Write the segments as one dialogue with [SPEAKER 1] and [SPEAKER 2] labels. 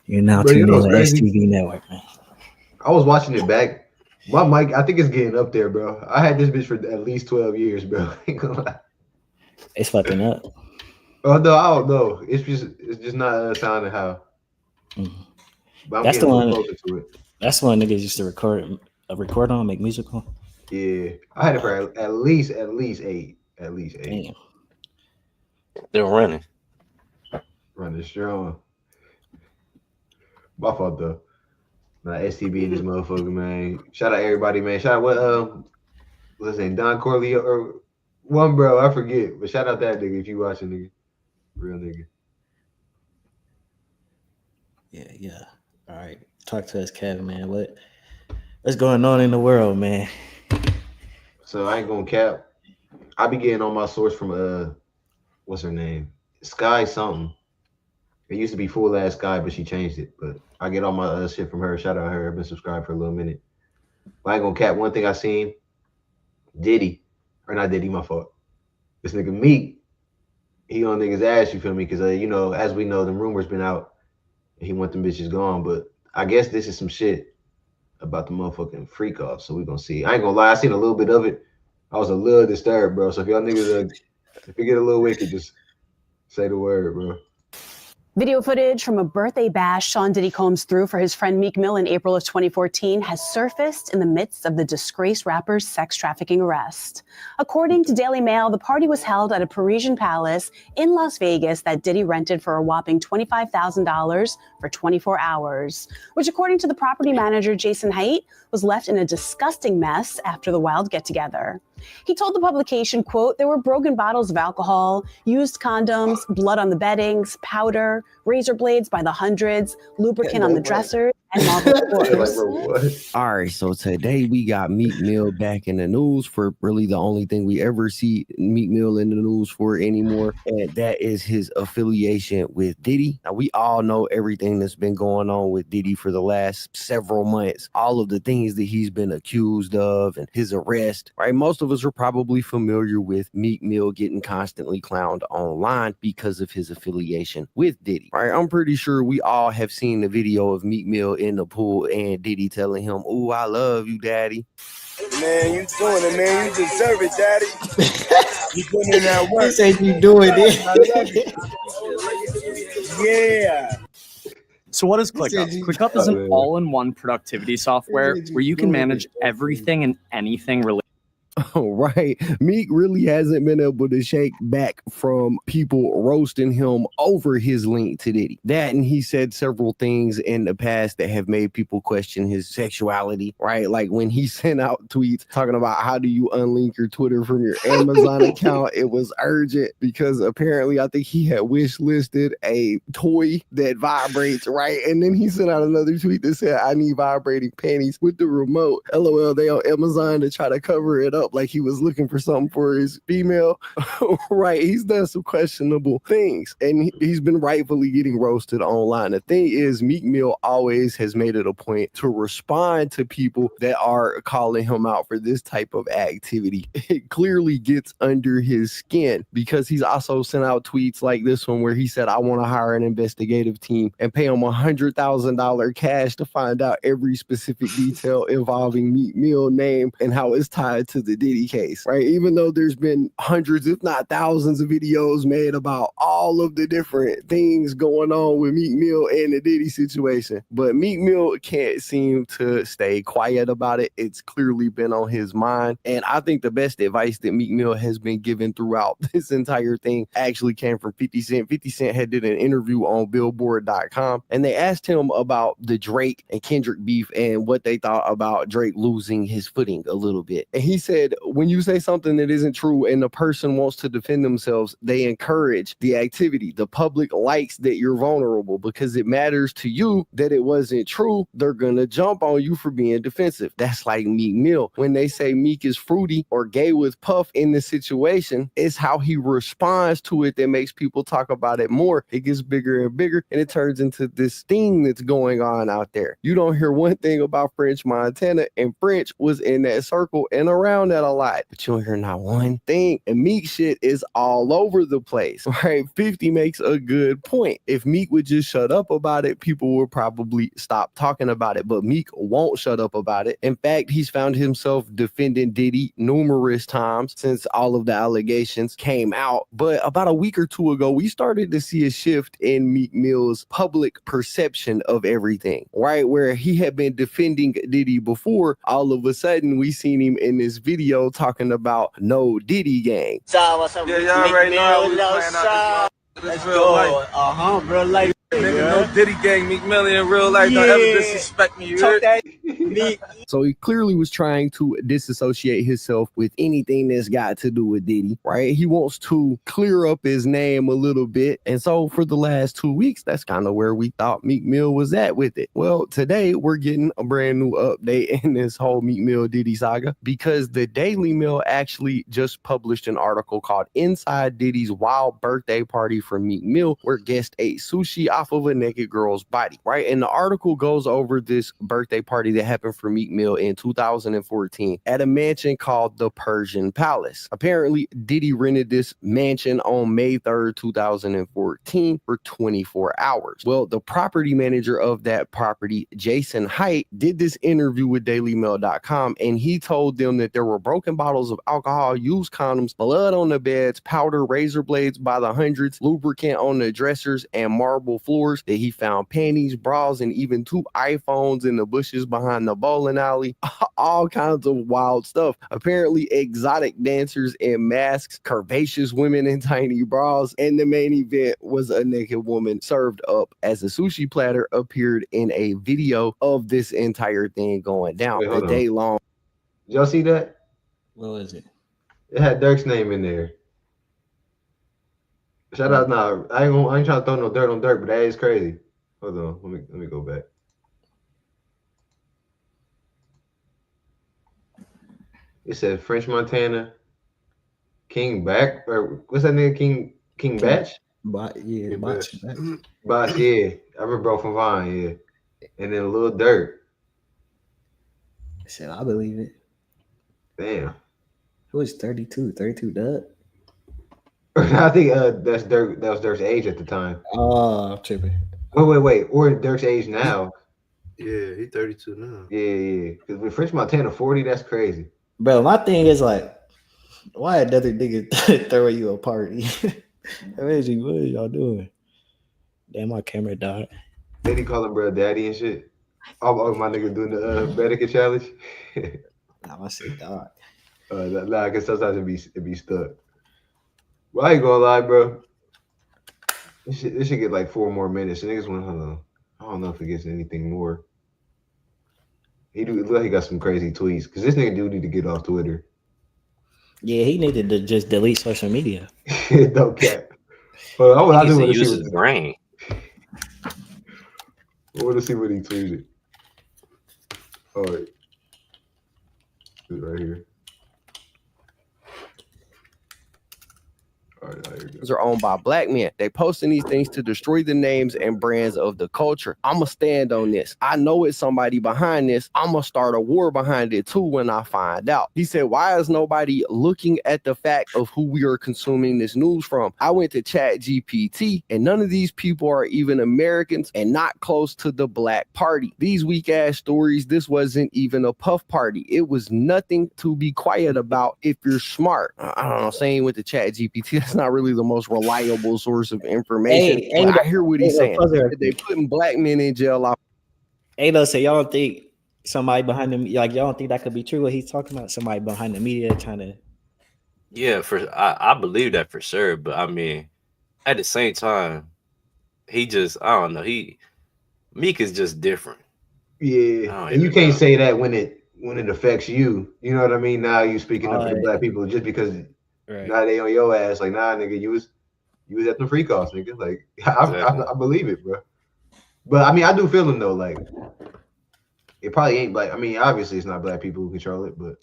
[SPEAKER 1] You're now
[SPEAKER 2] Bro, you
[SPEAKER 1] tuned
[SPEAKER 2] know
[SPEAKER 1] in
[SPEAKER 2] what's
[SPEAKER 1] to
[SPEAKER 2] crazy?
[SPEAKER 1] STV Network, man.
[SPEAKER 2] I was watching it back. My mic, I think it's getting up there, bro. I had this bitch for at least 12 years, bro. Ain't gonna lie.
[SPEAKER 1] It's fucking up.
[SPEAKER 2] Oh no, I don't know. It's just not sounding how.
[SPEAKER 1] Mhm.
[SPEAKER 2] But I'm
[SPEAKER 1] That's the
[SPEAKER 2] getting a little
[SPEAKER 1] one.
[SPEAKER 2] closer to it.
[SPEAKER 1] That's the one niggas used to record on, make music on.
[SPEAKER 2] Yeah, I had it for at least eight. At least eight.
[SPEAKER 1] Damn.
[SPEAKER 3] They're running.
[SPEAKER 2] Running strong. My fault though. Nah, STB in this motherfucker, man. Shout out everybody, man. Shout out what's his name? Don Corley or one bro, I forget. But shout out that nigga if you watching, nigga. Real nigga.
[SPEAKER 1] Yeah. All right. Talk to us, Kevin, man. What's going on in the world, man?
[SPEAKER 2] So I ain't gonna cap. I be getting on my source from what's her name? Sky something. It used to be full ass Sky, but she changed it. But I get all my shit from her. Shout out her. I've been subscribed for a little minute. But I ain't gonna cap. One thing I seen, Diddy, or not Diddy, my fault. This nigga Meek, he on niggas ass, you feel me? Because you know, as we know, the rumors been out, and he want them bitches gone. But I guess this is some shit about the motherfucking freak off. So we gonna see. I ain't gonna lie, I seen a little bit of it. I was a little disturbed, bro. So if y'all niggas, if you get a little wicked, just say the word, bro.
[SPEAKER 4] Video footage from a birthday bash Sean Diddy combs through for his friend Meek Mill in April of 2014 has surfaced in the midst of the disgraced rapper's sex trafficking arrest. According to Daily Mail, the party was held at a Parisian palace in Las Vegas that Diddy rented for a whopping $25,000 for 24 hours, which, according to the property manager Jason Haidt, was left in a disgusting mess after the wild get-together. He told the publication, quote, there were broken bottles of alcohol, used condoms, blood on the beddings, powder, razor blades by the hundreds, lubricant on the dressers, and marble floors.
[SPEAKER 5] All right, so today we got Meek Mill back in the news for really the only thing we ever see Meek Mill in the news for anymore, and that is his affiliation with Diddy. Now, we all know everything that's been going on with Diddy for the last several months, all of the things that he's been accused of and his arrest, right? Most of us are probably familiar with Meek Mill getting constantly clowned online because of his affiliation with Diddy, right? I'm pretty sure we all have seen the video of Meek Mill in the pool and Diddy telling him, "Ooh, I love you, daddy."
[SPEAKER 6] Man, you doing it, man. You deserve it, daddy. You putting in that work.
[SPEAKER 1] You said you doing it.
[SPEAKER 6] Yeah.
[SPEAKER 7] So what is ClickUp? ClickUp is an all-in-one productivity software where you can manage everything and anything related.
[SPEAKER 5] Oh, right. Meek really hasn't been able to shake back from people roasting him over his link to Diddy. That, and he said several things in the past that have made people question his sexuality, right? Like when he sent out tweets talking about how do you unlink your Twitter from your Amazon account, it was urgent because apparently I think he had wish listed a toy that vibrates, right? And then he sent out another tweet that said, I need vibrating panties with the remote. LOL, they on Amazon to try to cover it up like he was looking for something for his female. Right, he's done some questionable things and he's been rightfully getting roasted online. The thing is, Meek Mill always has made it a point to respond to people that are calling him out for this type of activity. It clearly gets under his skin because he's also sent out tweets like this one where he said, I want to hire an investigative team and pay him $100,000 cash to find out every specific detail involving Meek Mill name and how it's tied to the Diddy case, right? Even though there's been hundreds, if not thousands of videos made about all of the different things going on with Meek Mill and the Diddy situation. But Meek Mill can't seem to stay quiet about it. It's clearly been on his mind. And I think the best advice that Meek Mill has been given throughout this entire thing actually came from 50 Cent. 50 Cent had did an interview on Billboard.com and they asked him about the Drake and Kendrick beef and what they thought about Drake losing his footing a little bit. And he said, when you say something that isn't true and the person wants to defend themselves, they encourage the activity. The public likes that you're vulnerable because it matters to you that it wasn't true. They're gonna jump on you for being defensive. That's like Meek Mill. When they say Meek is fruity or gay with Puff in the situation, it's how he responds to it that makes people talk about it more. It gets bigger and bigger and it turns into this thing that's going on out there. You don't hear one thing about French Montana, and French was in that circle and around on that a lot, but you don't hear not one thing. And Meek shit is all over the place, right? 50 makes a good point. If Meek would just shut up about it, people would probably stop talking about it, but Meek won't shut up about it. In fact, he's found himself defending Diddy numerous times since all of the allegations came out. But about a week or two ago, we started to see a shift in Meek Mill's public perception of everything, right? Where he had been defending Diddy before, all of a sudden we seen him in this video talking about no Diddy gang.
[SPEAKER 6] So what's up? Yeah, y'all already know how we playing out this. Let's go. Real life. Nigga, no Diddy gang, Meek Mill in real life. Don't ever disrespect me. You heard?
[SPEAKER 5] So he clearly was trying to disassociate himself with anything that's got to do with Diddy, right? He wants to clear up his name a little bit. And so for the last 2 weeks, that's kind of where we thought Meek Mill was at with it. Well, today we're getting a brand new update in this whole Meek Mill Diddy saga, because the Daily Mail actually just published an article called Inside Diddy's Wild Birthday Party for Meek Mill, where guest ate sushi off of a naked girl's body, right? And the article goes over this birthday party that happened for Meek Mill in 2014 at a mansion called the Persian Palace. Apparently, Diddy rented this mansion on May 3rd, 2014 for 24 hours. Well, the property manager of that property, Jason Haidt, did this interview with DailyMail.com, and he told them that there were broken bottles of alcohol, used condoms, blood on the beds, powder, razor blades by the hundreds, lubricant on the dressers, and marble floors, that he found panties, bras, and even 2 iPhones in the bushes behind the bowling alley. All kinds of wild stuff. Apparently, exotic dancers in masks, curvaceous women in tiny bras, and the main event was a naked woman served up as a sushi platter appeared in a video of this entire thing going down.
[SPEAKER 2] Wait,
[SPEAKER 5] a day long.
[SPEAKER 2] Did y'all see that?
[SPEAKER 1] What was it?
[SPEAKER 2] It had Dirk's name in there. Shout out now. I ain't trying to throw no dirt on Dirk, but that is crazy. Hold on. Let me go back. It said French Montana, King Back, or what's that nigga? King Batch?
[SPEAKER 1] Yeah, Batch.
[SPEAKER 2] Batch, yeah. I remember bro from Vine, yeah. And then Lil Durk.
[SPEAKER 1] I said, I believe it.
[SPEAKER 2] Damn.
[SPEAKER 1] Who was 32? 32 Dub?
[SPEAKER 2] I think that's Dirk. That was Dirk's age at the time.
[SPEAKER 1] Oh, I'm tripping.
[SPEAKER 2] Wait. Or Dirk's age now.
[SPEAKER 6] Yeah, he's 32 now.
[SPEAKER 2] Yeah. Because with French Montana 40, that's crazy.
[SPEAKER 1] Bro, my thing is like, why another nigga throwing you a party? What is y'all doing? Damn, my camera died.
[SPEAKER 2] Then he call him bro daddy and shit. Oh, my nigga doing the Medicare challenge.
[SPEAKER 1] I say dog.
[SPEAKER 2] Nah, because sometimes it be stuck. Well, I ain't gonna lie, bro. This should get like 4 more minutes. The niggas want to, I don't know if it gets anything more. He look like he got some crazy tweets, because this nigga do need to get off Twitter.
[SPEAKER 1] Yeah, he needed to just delete social media.
[SPEAKER 2] Don't cap. Well, I do want to
[SPEAKER 3] use his brain.
[SPEAKER 2] I want to see what he tweeted. All right. It's right here. All right, here we go.
[SPEAKER 5] Are owned by black men. They posting these things to destroy the names and brands of the culture. I'ma stand on this. I know it's somebody behind this. I'ma start a war behind it too when I find out. He said, why is nobody looking at the fact of who we are consuming this news from? I went to Chat GPT, and none of these people are even Americans and not close to the black party. These weak ass stories, this wasn't even a puff party. It was nothing to be quiet about if you're smart. I don't know, saying with the Chat GPT, that's not really the most reliable source of information. I hear what he's saying. They putting black men in jail.
[SPEAKER 1] Hey, though, so y'all don't think somebody behind them, like y'all don't think that could be true? What he's talking about, somebody behind the media trying to.
[SPEAKER 3] Yeah, I believe that for sure. But I mean, at the same time, he just, I don't know. Meek is just different.
[SPEAKER 2] Yeah, and you can't say that when it affects you. You know what I mean? Now you speaking up for the black people just because. Right. Now they on your ass, like, nah, nigga, you was at the free calls, nigga. Like, I believe it, bro. But I mean, I do feel him though. Like, it probably ain't black. I mean, obviously, it's not black people who control it, but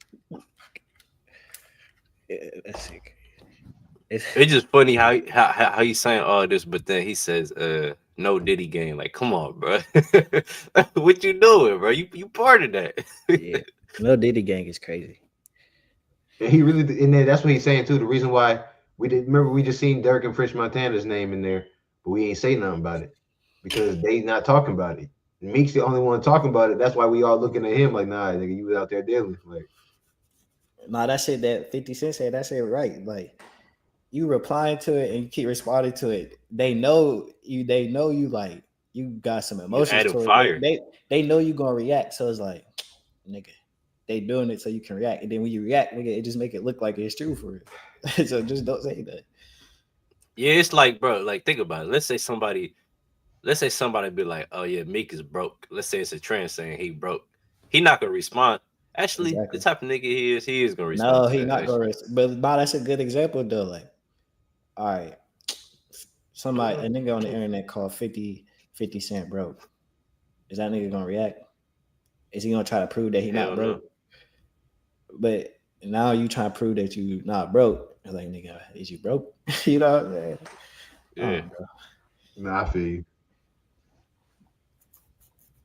[SPEAKER 1] yeah, that's sick.
[SPEAKER 3] It's just funny how he's saying all this, but then he says, "No Diddy gang." Like, come on, bro. What you doing, bro? You part of that?
[SPEAKER 1] Yeah, no Diddy gang is crazy.
[SPEAKER 2] And he really, and that's what he's saying too. The reason why we just seen Dirk and French Montana's name in there, but we ain't say nothing about it because they not talking about it. Meek's the only one talking about it. That's why we all looking at him like, nah, nigga, you was out there dealing. Like,
[SPEAKER 1] nah, that shit that 50 Cent said, that shit right. Like, you replying to it and you keep responding to it. They know you like you got some emotions to it. They know you gonna react. So it's like, nigga, they doing it so you can react. And then when you react, nigga, it just make it look like it's true for it. So just don't say that.
[SPEAKER 3] Yeah, it's like, bro, like think about it. Let's say somebody be like, oh yeah, Meek is broke. Let's say it's a trend saying he broke. He not gonna respond. Actually, the type of nigga he is gonna respond.
[SPEAKER 1] No, he not gonna respond. But nah, that's a good example though. Like, all right, a nigga on the internet called 50 Cent broke. Is that nigga gonna react? Is he gonna try to prove that he not broke? But now you trying to prove that you not broke. I'm like, nigga, is you broke? You know what I'm saying?
[SPEAKER 3] Yeah.
[SPEAKER 2] Nah, I feel you.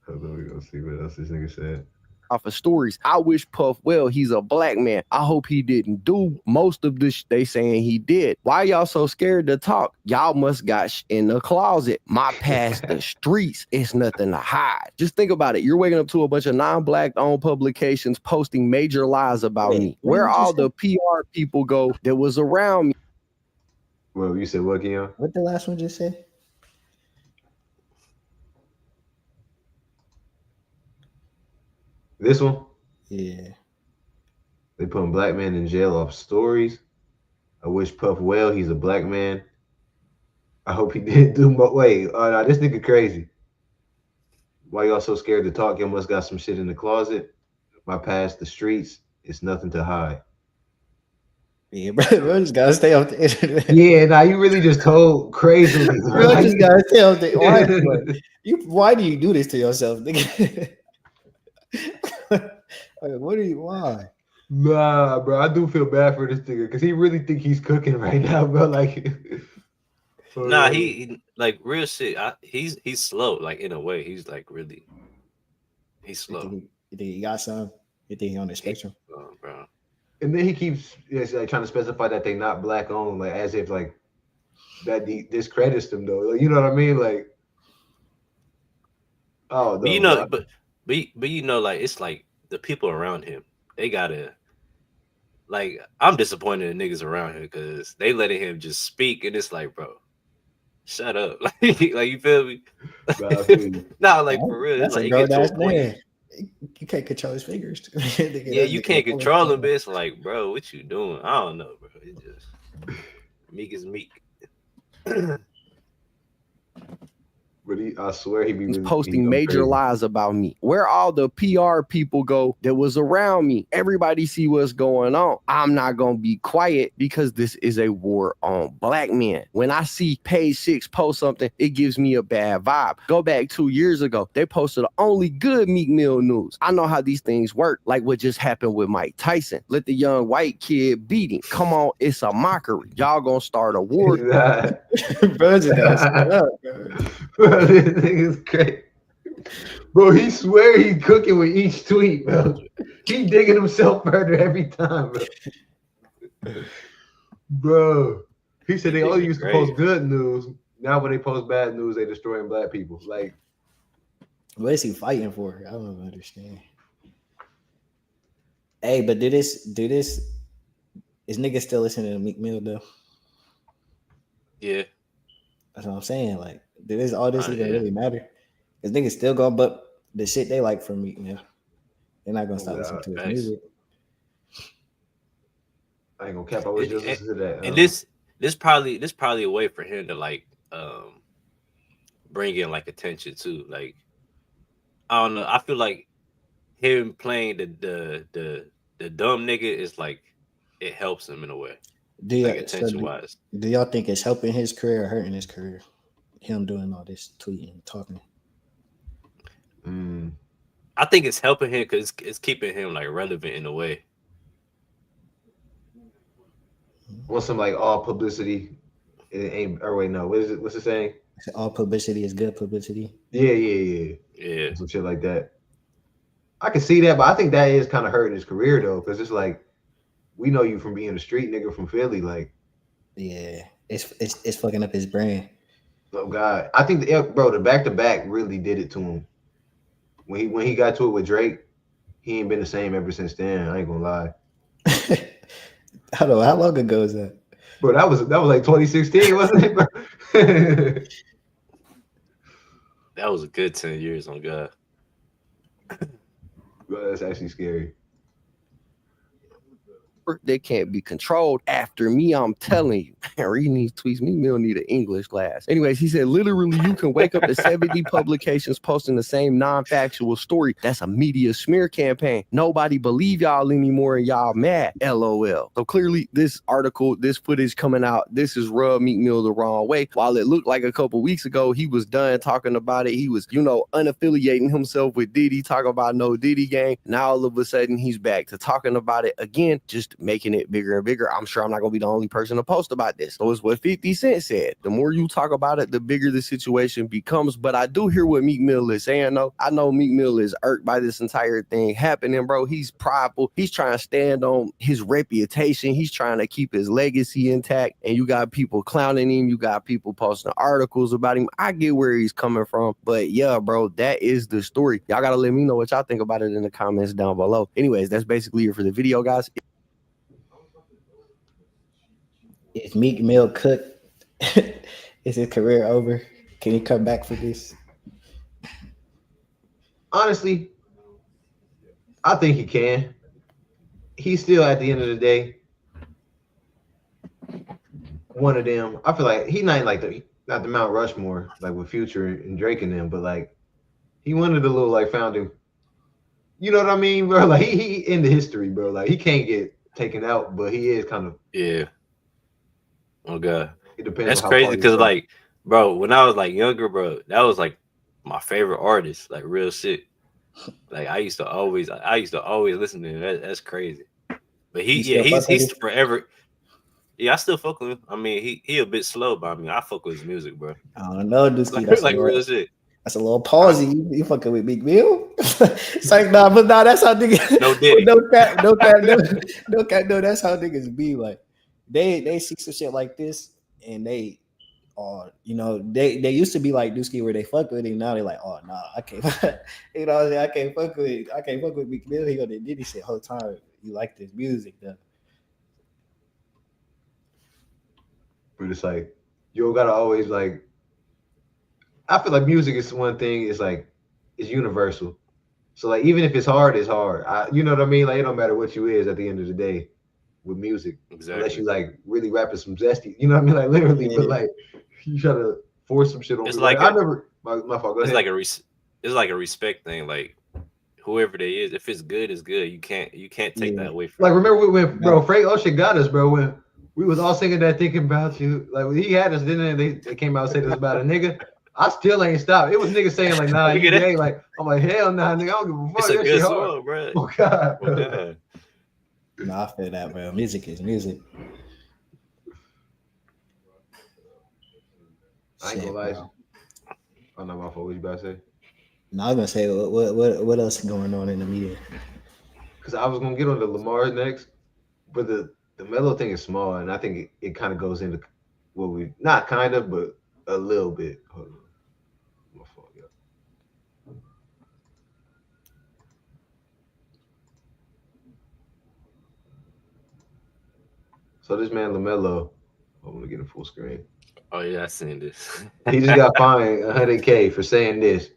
[SPEAKER 2] Hold on, we gonna see what else this nigga said.
[SPEAKER 5] Off of stories, I wish Puff well. He's a black man. I hope he didn't do most of this they saying he did. Why y'all so scared to talk? Y'all must got in the closet. My past the streets, it's nothing to hide. Just think about it. You're waking up to a bunch of non-black owned publications posting major lies about me. Where all the PR people go that was around me.
[SPEAKER 2] Well, you said what, Keon?
[SPEAKER 1] What the last one just said?
[SPEAKER 2] This one?
[SPEAKER 1] Yeah.
[SPEAKER 2] They putting black men in jail off stories. I wish Puff well. He's a black man. I hope he didn't do more. Wait, no, this nigga crazy. Why y'all so scared to talk? Y'all must got some shit in the closet. My past the streets. It's nothing to hide.
[SPEAKER 1] Yeah, bro, just gotta stay off the internet.
[SPEAKER 2] Yeah, nah, you really just told crazy.
[SPEAKER 1] Bro, just gotta stay off the why do you do this to yourself, nigga? Why?
[SPEAKER 2] Nah, bro, I do feel bad for this nigga because he really think he's cooking right now, bro. Like,
[SPEAKER 3] nah, he like real shit. He's slow, like in a way. He's like really, he's slow.
[SPEAKER 1] You think he got some? You think he on the spectrum?
[SPEAKER 3] Bro.
[SPEAKER 2] And then he keeps like trying to specify that they not black owned, like as if like that discredits them though. Like, you know what I mean? Like, oh,
[SPEAKER 3] but you know, but you know, like it's like the people around him. They gotta. Like, I'm disappointed in niggas around here because they letting him just speak, and it's like, bro, shut up. Like you feel me? Nah, like for real.
[SPEAKER 1] That's
[SPEAKER 3] like,
[SPEAKER 1] a grown-ass man. You can't control his fingers.
[SPEAKER 3] Yeah, you can't control him, bitch. Like, bro, what you doing? I don't know, bro. It just Meek is Meek.
[SPEAKER 2] But I swear he be really,
[SPEAKER 5] posting major lies about me. Where all the PR people go that was around me. Everybody see what's going on. I'm not gonna be quiet because this is a war on black men. When I see Page 6 post something, it gives me a bad vibe. Go back 2 years ago, they posted only good Meek Mill news. I know how these things work, like what just happened with Mike Tyson. Let the young white kid beat him. Come on, it's a mockery. Y'all gonna start a war.
[SPEAKER 2] Bro, this nigga's crazy. Bro, he swear he cooking with each tweet, bro. He digging himself further every time, bro. Bro, he said they only used to post good news. Now when they post bad news, they destroying black people. Like,
[SPEAKER 1] what is he fighting for? I don't understand. Hey, but is nigga still listening to Meek Mill though?
[SPEAKER 3] Yeah.
[SPEAKER 1] That's what I'm saying. Like, does all this even really matter? Because niggas still gonna but the shit they like from Meek Mill. They're not gonna stop listening to his music.
[SPEAKER 2] I ain't gonna cap. I was just listening to that.
[SPEAKER 3] And this probably a way for him to like bring in like attention too. Like, I don't know. I feel like him playing the dumb nigga is like it helps him in a way. Do
[SPEAKER 1] y'all think it's helping his career or hurting his career? Him doing all this tweeting and talking.
[SPEAKER 3] I think it's helping him because it's keeping him like relevant in a way.
[SPEAKER 2] What's some like all publicity? It ain't. Or wait, no. What is it? What's it saying?
[SPEAKER 1] All publicity is good publicity.
[SPEAKER 2] Yeah. Some shit like that. I can see that, but I think that is kind of hurting his career though, because it's like we know you from being a street nigga from Philly. Like,
[SPEAKER 1] yeah, it's fucking up his brand.
[SPEAKER 2] Oh God, I think the back to back really did it to him. When he got to it with Drake, he ain't been the same ever since then. I ain't gonna lie.
[SPEAKER 1] I don't know how long ago is that?
[SPEAKER 2] Bro, that was like 2016, wasn't it, bro?
[SPEAKER 3] That was a good 10 years on God.
[SPEAKER 2] Bro, that's actually scary.
[SPEAKER 5] They can't be controlled after me. I'm telling you. Reading these tweets, Meek Mill need an English class. Anyways, he said, literally, you can wake up to 70 publications posting the same non-factual story. That's a media smear campaign. Nobody believe y'all anymore and y'all mad. LOL. So clearly, this article, this footage coming out, this is rubbed Meek Mill the wrong way. While it looked like a couple weeks ago, he was done talking about it. He was, unaffiliating himself with Diddy, talking about no Diddy gang. Now, all of a sudden, he's back to talking about it again, just making it bigger and bigger. I'm sure I'm not going to be the only person to post about this. So it's what 50 Cent said. The more you talk about it, the bigger the situation becomes. But I do hear what Meek Mill is saying, though. I know Meek Mill is irked by this entire thing happening, bro. He's prideful. He's trying to stand on his reputation. He's trying to keep his legacy intact. And you got people clowning him. You got people posting articles about him. I get where he's coming from. But yeah, bro, that is the story. Y'all got to let me know what y'all think about it in the comments down below. Anyways, that's basically it for the video, guys.
[SPEAKER 1] If Meek Mill cooked, is his career over? Can he come back for this?
[SPEAKER 2] Honestly, I think he can. He's still, at the end of the day, one of them. I feel like he's not like not the Mount Rushmore, like with Future and Drake and them, but like he one of the little like founding. You know what I mean, bro? Like he in the history, bro. Like he can't get taken out, but he is kind of.
[SPEAKER 3] Yeah. Oh God,
[SPEAKER 2] it depends.
[SPEAKER 3] That's crazy because, like, bro, when I was like younger, bro, that was like my favorite artist, like real shit. Like I used to always listen to him. That's crazy. But he's forever. Yeah, I still fuck with him. I mean, he a bit slow, but I mean, I fuck with his music, bro.
[SPEAKER 1] I don't know, Duski.
[SPEAKER 3] That's like real shit.
[SPEAKER 1] That's a little palsy. You fucking with Meek Mill? It's like nah, that's how niggas.
[SPEAKER 3] No Diddy.
[SPEAKER 1] No cat. No, that's how niggas be like. They see some shit like this and they they used to be like Duski where they fuck with him. Now they like, oh nah, I can't I can't fuck with Meek Mill. He gonna Diddy shit whole time. You like this music though.
[SPEAKER 2] But it's like you don't gotta always like I feel like music is one thing, it's like it's universal. So like even if it's hard, it's hard. You know what I mean? Like it don't matter what you is at the end of the day. With music, exactly. Unless you like really rapping some zesty, you know what I mean, like literally, but like you try to force some shit on.
[SPEAKER 3] It's
[SPEAKER 2] me.
[SPEAKER 3] like
[SPEAKER 2] I remember my fault. Go ahead.
[SPEAKER 3] It's like a respect thing. Like whoever they is, if it's good, it's good. You can't take that away from.
[SPEAKER 2] Like remember when bro Frank Ocean got us, bro, when we was all singing that thinking about you. Like when he had us, then they came out and said this about a nigga. I still ain't stopped. It was niggas saying like nah, you ain't like I'm like hell nah, nigga. I don't give a fuck.
[SPEAKER 3] It's a good song, bro.
[SPEAKER 2] Oh God. Oh, God.
[SPEAKER 1] No, I feel that, bro. Music is music.
[SPEAKER 2] I ain't gonna lie. I know my fault. What you about to say?
[SPEAKER 1] No, I was gonna say what else is going on in the media?
[SPEAKER 2] Because I was gonna get on the Lamar next, but the Melo thing is small, and I think it kind of goes into what we not kind of, but a little bit. Hold on. My fault, yeah. So this man LaMelo, I'm gonna get a full screen.
[SPEAKER 3] Oh yeah, I seen this.
[SPEAKER 2] He just got fined $100K for saying this.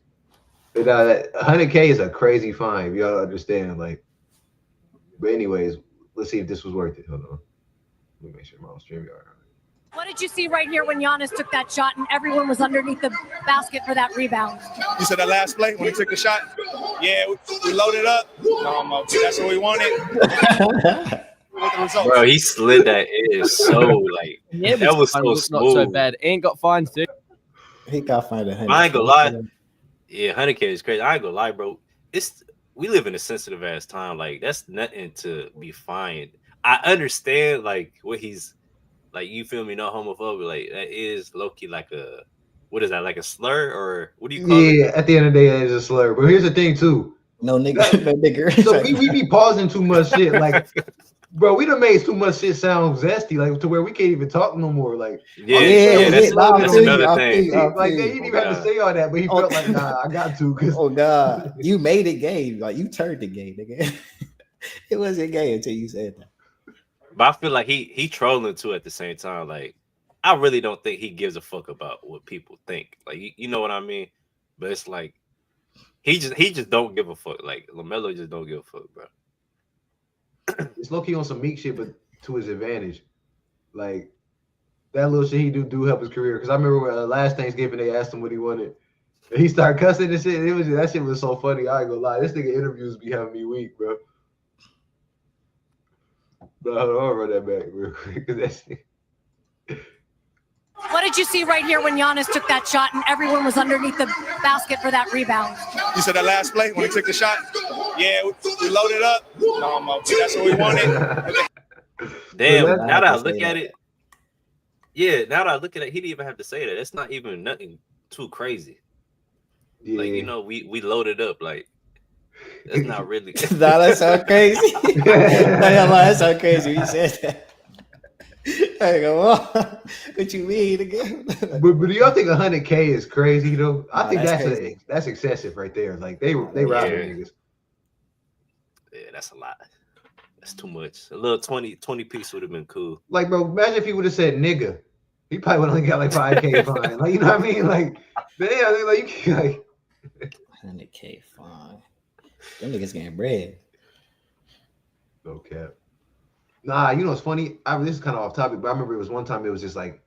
[SPEAKER 2] But $100K is a crazy fine, if y'all understand. Like, but anyways, let's see if this was worth it. Hold on. Let me make sure I'm on StreamYard.
[SPEAKER 8] What did you see right here when Giannis took that shot and everyone was underneath the basket for that rebound?
[SPEAKER 9] You said that last play when he took the shot? Yeah, we loaded up. That's what we wanted.
[SPEAKER 3] Bro, he slid that in so like that was so smooth.
[SPEAKER 7] Not so bad. Ain't got fined too.
[SPEAKER 1] He got fined $100K.
[SPEAKER 3] I ain't gonna lie. Yeah, $100K is crazy. I ain't gonna lie, bro. We live in a sensitive ass time. Like that's nothing to be fined. I understand like what he's like. You feel me? No homophobic. Like that is low key like a what is that? Like a slur or what do you call it?
[SPEAKER 2] Yeah, at the end of the day, it is a slur. But here's the thing too.
[SPEAKER 1] No nigga, no nigger.
[SPEAKER 2] So we be pausing too much shit. Like Bro, we done made too much shit sound zesty, like to where we can't even talk no more. Like,
[SPEAKER 3] that's another thing.
[SPEAKER 2] Like, they didn't even have to say all that, but he felt like, nah, I got to.
[SPEAKER 1] Oh God, you made it gay. Like you turned the gay, nigga. It wasn't gay until you said that.
[SPEAKER 3] But I feel like he trolling too at the same time. Like, I really don't think he gives a fuck about what people think. Like, you know what I mean? But it's like he just don't give a fuck. Like Melo just don't give a fuck, bro.
[SPEAKER 2] It's low-key on some Meek shit, but to his advantage. Like, that little shit he do help his career. Because I remember last Thanksgiving, they asked him what he wanted. And he started cussing and shit. That shit was so funny. I ain't gonna lie. This nigga interviews be having me weak, bro. But hold on, I'll run that back real quick. Because that shit...
[SPEAKER 8] What did you see right here when Giannis took that shot and everyone was underneath the basket for that rebound?
[SPEAKER 9] You said that last play when he took the shot? Yeah, we loaded up. No, that's what we wanted.
[SPEAKER 3] Damn, now that I look at it, he didn't even have to say that. It's not even nothing too crazy. Yeah. Like, you know, we loaded up. Like, that's not really.
[SPEAKER 1] Nah, that sound crazy. That sound crazy when you said that. I go, oh, what you mean again?
[SPEAKER 2] but do y'all think 100K is crazy though? I think that's excessive right there. Like they robbing niggas.
[SPEAKER 3] Yeah, that's a lot. That's too much. A little 20 piece would have been cool.
[SPEAKER 2] Like, bro, imagine if he would have said nigga. He probably would only got like 5K fine. Like, you know what I mean? Like, damn, like you like
[SPEAKER 1] 100K fine. Them niggas getting bread.
[SPEAKER 2] No cap. Nah, you know what's funny? This is kind of off topic, but I remember it was one time it was just like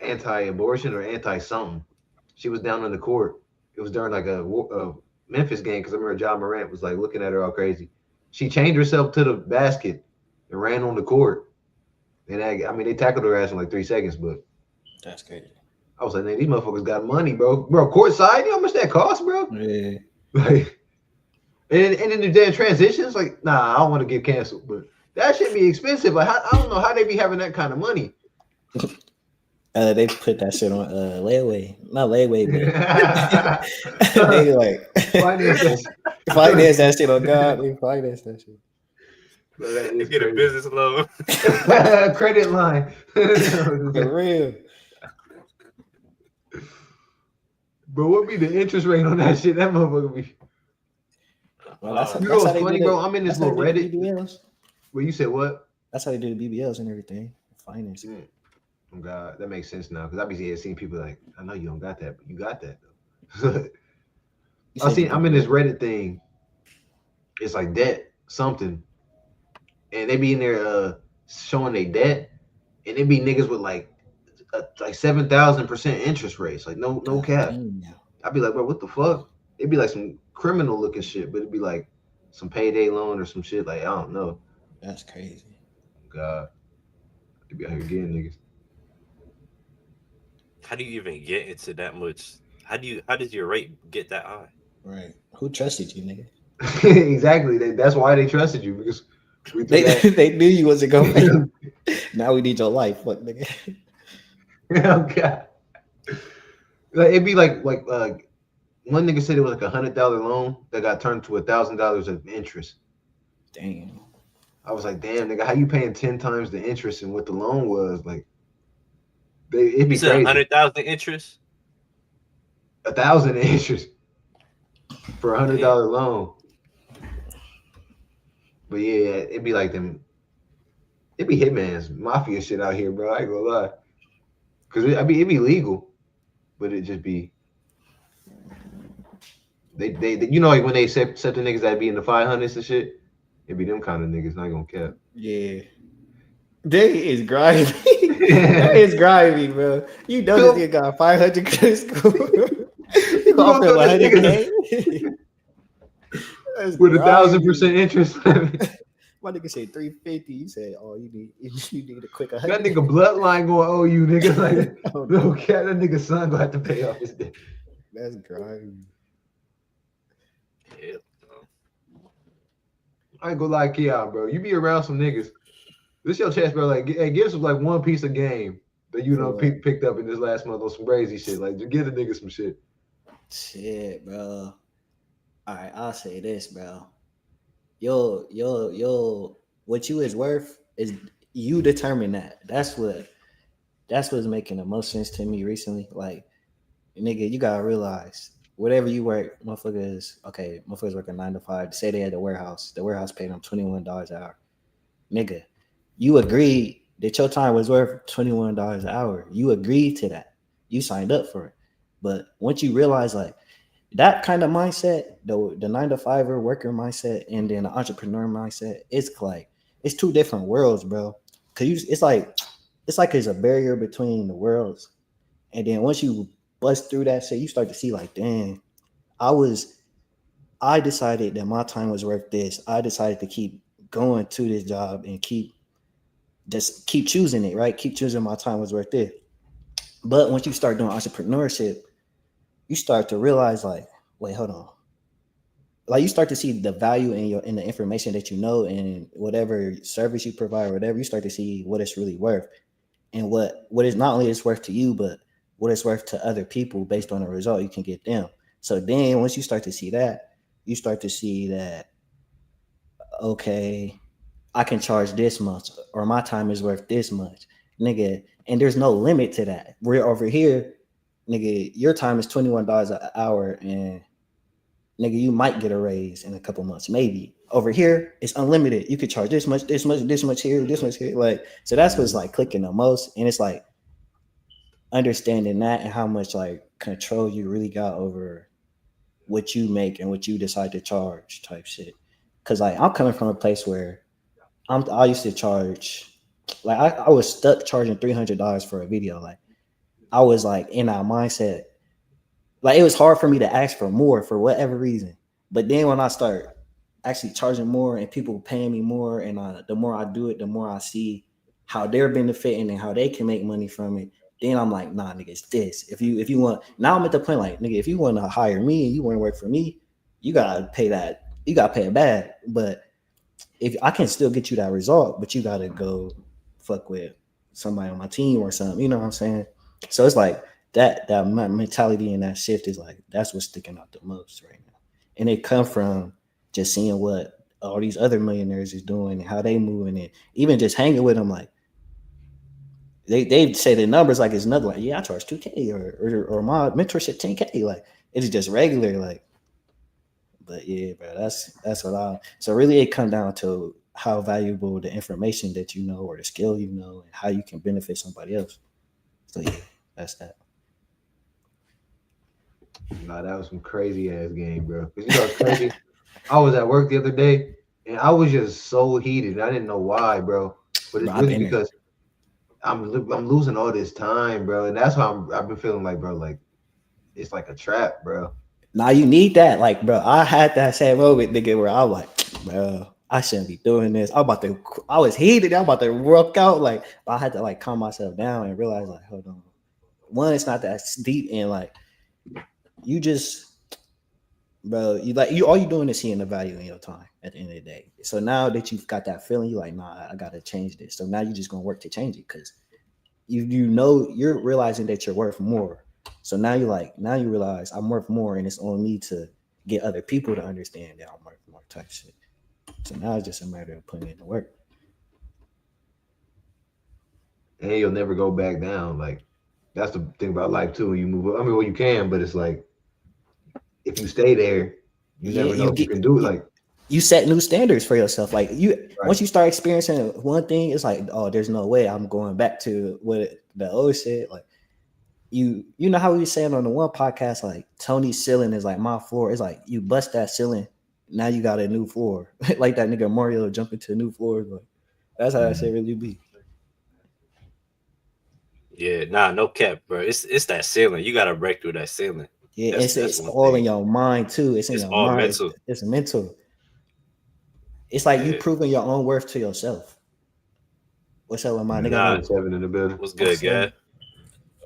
[SPEAKER 2] anti-abortion or anti-something. She was down on the court. It was during like a Memphis game because I remember John Morant was like looking at her all crazy. She chained herself to the basket and ran on the court. And they tackled her ass in like 3 seconds, but
[SPEAKER 1] that's crazy.
[SPEAKER 2] I was like, man, these motherfuckers got money, bro. Bro, courtside, you know how much that costs, bro?
[SPEAKER 1] Yeah.
[SPEAKER 2] Like, and in the damn transitions, like, nah, I don't want to get canceled, but that should be expensive. Like, I don't know how they be having that kind of money.
[SPEAKER 1] They put that shit on layaway, not layaway, but they like finance that shit on God. They finance that shit.
[SPEAKER 3] They get a business loan,
[SPEAKER 2] credit line,
[SPEAKER 1] for real.
[SPEAKER 2] Bro, what be the interest rate on that shit? That motherfucker be.
[SPEAKER 1] Well, that's
[SPEAKER 2] what's funny, bro? I'm in this little Reddit. BBLs. Where you said what?
[SPEAKER 1] That's how they do the BBLs and everything. Finance.
[SPEAKER 2] Oh God, that makes sense now because I be seeing people like, I know you don't got that, but you got that though. I'm in this Reddit thing. It's like debt something, and they be in there showing their debt, and it be niggas with like 7,000% interest rates, like no cap. I'd be like, bro, what the fuck? It'd be like some criminal looking shit, but it'd be like some payday loan or some shit. Like I don't know.
[SPEAKER 1] That's crazy.
[SPEAKER 2] God, they be out here getting niggas.
[SPEAKER 3] How do you even get into that much? How did your rate get that high?
[SPEAKER 1] Right. Who trusted you, nigga?
[SPEAKER 2] Exactly. That's why they trusted you because
[SPEAKER 1] they knew you wasn't going. Now we need your life, what nigga?
[SPEAKER 2] Oh God. Like, it'd be like one nigga said it was like $100 loan that got turned to $1,000 of interest.
[SPEAKER 1] Damn.
[SPEAKER 2] I was like, damn, nigga, how you paying 10 times the interest and what the loan was? Like, it'd be crazy.
[SPEAKER 3] 100,000 interest?
[SPEAKER 2] 1,000 interest for $100 loan. But yeah, it'd be like them. It'd be hitman's mafia shit out here, bro. I ain't gonna lie. Cause it'd be legal, but it just be they you know, like when they accept the niggas that be in the 500s and shit, it'd be them kind of niggas. Not gonna cap.
[SPEAKER 1] Yeah, they is grimy. That is grimy, bro. You know this nigga got 500 credit score. You gonna feel 100K
[SPEAKER 2] with 1,000% interest.
[SPEAKER 1] My nigga said 350. You said, "Oh, you need a quick 100."
[SPEAKER 2] That nigga bloodline gonna owe you, nigga. Like, no cat. That nigga son gonna have to pay off his debt.
[SPEAKER 1] That's grimy.
[SPEAKER 3] Yeah.
[SPEAKER 2] I ain't gonna lie, Keon, bro. You be around some niggas. This your chance, bro. Like, hey, give us like one piece of game that you know picked up in this last month on some crazy shit. Like, just give the nigga some shit.
[SPEAKER 1] Shit, bro. All right, I'll say this, bro. You'll what you is worth is you determine that. That's what's making the most sense to me recently. Like, nigga, you gotta realize whatever you work, motherfuckers working 9 to 5. Say they had the warehouse paid them $21 an hour. Nigga, you agreed that your time was worth $21 an hour. You agreed to that. You signed up for it. But once you realize like that kind of mindset, the 9 to 5er worker mindset, and then the entrepreneur mindset, it's two different worlds, bro. Cause it's like there's a barrier between the worlds. And then once you bust through that shit, you start to see like, damn, I decided that my time was worth this. I decided to keep going to this job and keep choosing it, right? Keep choosing my time was worth it. But once you start doing entrepreneurship, you start to realize like, wait, hold on. Like you start to see the value in the information that you know and whatever service you provide or whatever, you start to see what it's really worth and what is not only it's worth to you, but what it's worth to other people based on the result you can get them. So then once you start to see that, you start to see that, okay, I can charge this much or my time is worth this much, nigga. And there's no limit to that. We're over here, nigga, your time is $21 an hour and nigga, you might get a raise in a couple months, maybe. Over here, it's unlimited. You could charge this much here, this much here. Like, so that's what's like clicking the most. And it's like understanding that and how much like control you really got over what you make and what you decide to charge type shit. Cause like I'm coming from a place where I used to charge, like I was stuck charging $300 for a video. Like I was like in our mindset, like it was hard for me to ask for more for whatever reason. But then when I start actually charging more and people paying me more, and the more I do it, the more I see how they're benefiting and how they can make money from it. Then I'm like, nah, nigga, it's this. If you want, now I'm at the point like, nigga, if you want to hire me and you want to work for me, you gotta pay that. You gotta pay it back. But if I can still get you that result, but you gotta go fuck with somebody on my team or something. You know what I'm saying? So it's like that mentality and that shift is like that's what's sticking out the most right now. And it come from just seeing what all these other millionaires is doing and how they moving it. Even just hanging with them, like they say the numbers like it's nothing. Like, yeah, I charge $2K or my mentorship $10K. Like it's just regular. Like, but yeah, bro, that's what so really it come down to how valuable the information that you know or the skill you know and how you can benefit somebody else. So yeah, that's that.
[SPEAKER 2] Nah, that was some crazy ass game, bro. Cause you know what's crazy? I was at work the other day and I was just so heated. I didn't know why, bro. But it's really because I'm losing all this time, bro. And that's why I've been feeling like, bro, like it's like a trap, bro.
[SPEAKER 1] Now you need that, like, bro. I had that same moment, nigga, where I was like, bro, I shouldn't be doing this. I was heated. I'm about to work out. Like, I had to like calm myself down and realize, like, hold on. One, it's not that deep, and like, you just, bro, all you doing is seeing the value in your time at the end of the day. So now that you've got that feeling, you're like, nah, I gotta change this. So now you're just gonna work to change it because you know you're realizing that you're worth more. So now you realize I'm worth more, and it's on me to get other people to understand that I'm worth more type shit. So now it's just a matter of putting in the work.
[SPEAKER 2] And you'll never go back down. Like that's the thing about life too. When you move up, I mean, well, you can, but it's like if you stay there, you never know if you can do it. Like
[SPEAKER 1] you set new standards for yourself. Like once you start experiencing one thing, it's like, oh, there's no way I'm going back to what the old shit. Like you know how we were saying on the one podcast, like Tony's ceiling is like my floor. It's like you bust that ceiling, now you got a new floor. Like that nigga Mario jumping to a new floor. Like that's how that shit really be.
[SPEAKER 3] Yeah, nah, no cap, bro. It's that ceiling. You gotta break through that ceiling.
[SPEAKER 1] Yeah, it's all in your mind too. It's in your mind. Mental. It's mental. It's like you proving your own worth to yourself. What's up with my nigga?
[SPEAKER 2] Seven in the building.
[SPEAKER 3] What's good, guy?